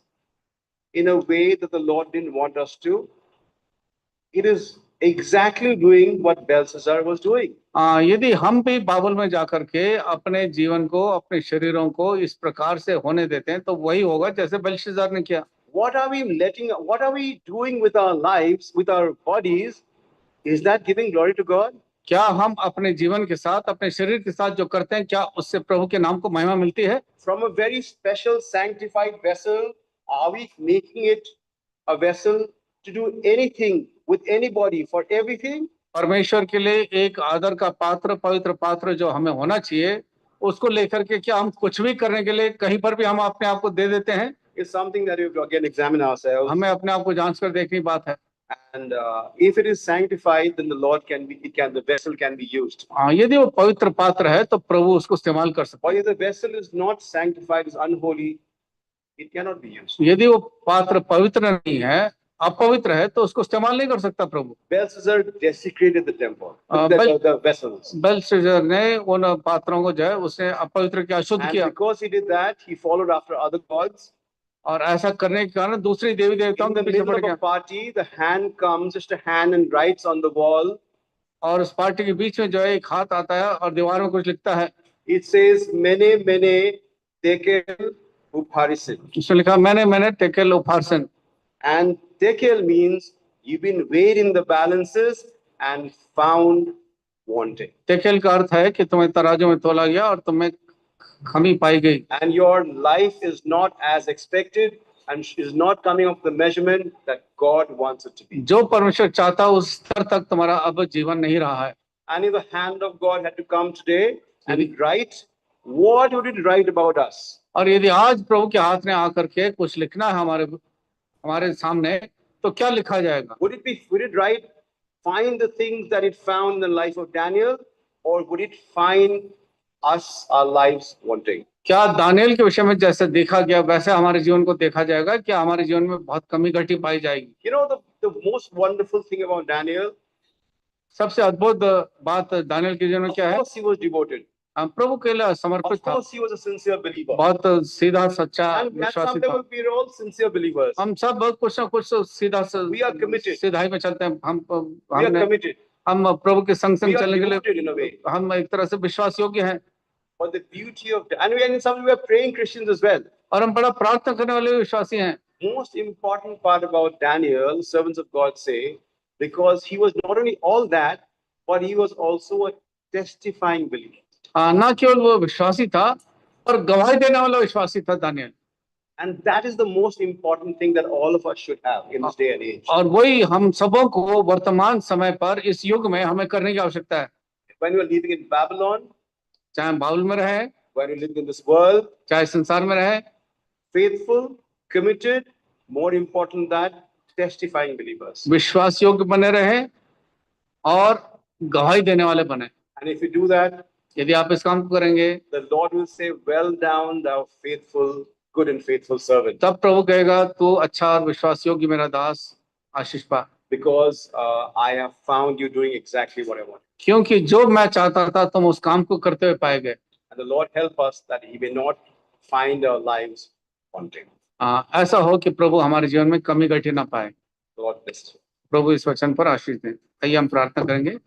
S1: in a way that the Lord didn't want us to, it is exactly doing what Belshazzar was doing.
S2: यदि हम भी बाबुल में जाकर के अपने जीवन को अपने शरीरों को इस प्रकार से होने देते हैं तो वही होगा जैसे बेलशस्सर ने किया।
S1: What are we doing with our lives, with our bodies? Is that giving glory to God?
S2: क्या हम अपने जीवन के साथ, अपने शरीर के साथ जो करते हैं, क्या उससे प्रभु के नाम को महिमा मिलती है?
S1: From a very special sanctified vessel, are we making it a vessel to do anything with anybody for everything?
S2: परमेश्वर के लिए एक आदर का पात्र, पवित्र पात्र जो हमें होना चाहिए, उसको लेकर के क्या हम कुछ भी करने के लिए कहीं पर भी हम अपने आप को दे देते हैं?
S1: Is something that we have to again examine ourselves.
S2: हमें अपने आप को जांच कर देखने की बात है।
S1: And if it is sanctified, then the Lord can be, the vessel can be used.
S2: हाँ, यदि वो पवित्र पात्र है तो प्रभु उसको इस्तेमाल कर सकते
S1: Or
S2: हैं।
S1: if the vessel is not sanctified, is unholy, it cannot be used.
S2: यदि वो पात्र पवित्र नहीं है, अपवित्र है, तो उसको इस्तेमाल नहीं कर सकता प्रभु।
S1: Belshazzar desecrated the temple, the vessels.
S2: Belshazzar ने उन पात्रों को जो है उसने अपवित्र किया, अशुद्ध
S1: And
S2: किया,
S1: because he did that, he followed after other gods.
S2: और ऐसा करने के कारण दूसरी देवी देवताओं
S1: In
S2: के
S1: the
S2: पीछे
S1: middle
S2: पड़
S1: of a
S2: गया,
S1: party, the hand comes, just a hand, and writes on the wall.
S2: और उस पार्टी के बीच में जो है एक हाथ आता है और दीवार में कुछ लिखता है।
S1: It says, "Mene mene tekel upharsin."
S2: उसने लिखा, मैंने टेकेल उफारसन।
S1: And tekel means you've been weighed in the balances and found wanting.
S2: टेकेल का अर्थ है कि तुम्हें तराजू में तोला गया और तुम्हें कमी पाई गई,
S1: And your life is not as expected and is not coming up the measurement that God wants it to be.
S2: जो परमेश्वर चाहता है उस स्तर तक तुम्हारा अब जीवन नहीं रहा है।
S1: And if the hand of God had to come today and write, what would it write about us?
S2: और यदि आज प्रभु के हाथ ने आकर के कुछ लिखना है हमारे सामने, तो क्या लिखा जाएगा?
S1: Would it write, find the things that it found in the life of Daniel, or would it find us, our lives wanting?
S2: क्या दानियल के विषय में जैसे देखा गया वैसे हमारे जीवन को देखा जाएगा? क्या हमारे जीवन में बहुत कमी घटी पाई जाएगी?
S1: You know, the most wonderful thing about Daniel,
S2: सबसे अद्भुत बात दानियल के जीवन में क्या
S1: of
S2: है?
S1: course he was devoted.
S2: हम प्रभु के लिए समर्पित
S1: Of
S2: था,
S1: course he was a sincere believer.
S2: बहुत सीधा सच्चा
S1: And
S2: विश्वासी
S1: someday
S2: था।
S1: we're all sincere believers.
S2: हम सब कुछ ना कुछ सीधा
S1: We are committed.
S2: सीधाई में चलते हैं।
S1: We are committed.
S2: हम प्रभु के संग
S1: We are
S2: चलने के
S1: devoted in a way.
S2: लिए हम एक तरह से विश्वास योग्य हैं,
S1: But the beauty of, and in some way we are praying Christians as well.
S2: और हम बड़ा प्रार्थना करने वाले विश्वासी हैं।
S1: Most important part about Daniel, servants of God say, because he was not only all that, but he was also a testifying believer.
S2: ना केवल वो विश्वासी था, और गवाही देने वाला विश्वासी था Daniel.
S1: And that is the most important thing that all of us should have in this day and age.
S2: और वही हम सबों को वर्तमान समय पर इस युग में हमें करने की आवश्यकता है।
S1: When you are living in Babylon,
S2: चाहे हम बाबुल में रहे,
S1: when you live in this world,
S2: चाहे संसार में रहे,
S1: faithful, committed, more important than testifying believers.
S2: विश्वास योग्य बने रहे और गवाही देने वाले बने।
S1: And if you do that,
S2: यदि आप इस काम को करेंगे,
S1: the Lord will say, "Well done, thou faithful, good and faithful servant."
S2: तब प्रभु कहेगा, तू अच्छा और विश्वास योग्य मेरा दास, आशीष पा,
S1: Because I have found you doing exactly what I want.
S2: क्योंकि जो मैं चाहता था तुम उस काम को करते हुए पाए गए।
S1: And the Lord help us that He may not find our lives wanting.
S2: ऐसा हो कि प्रभु हमारे जीवन में कमी घटी ना पाए।
S1: The Lord bless you.
S2: प्रभु इस वचन पर आशीष दें। आइए हम प्रार्थना करेंगे।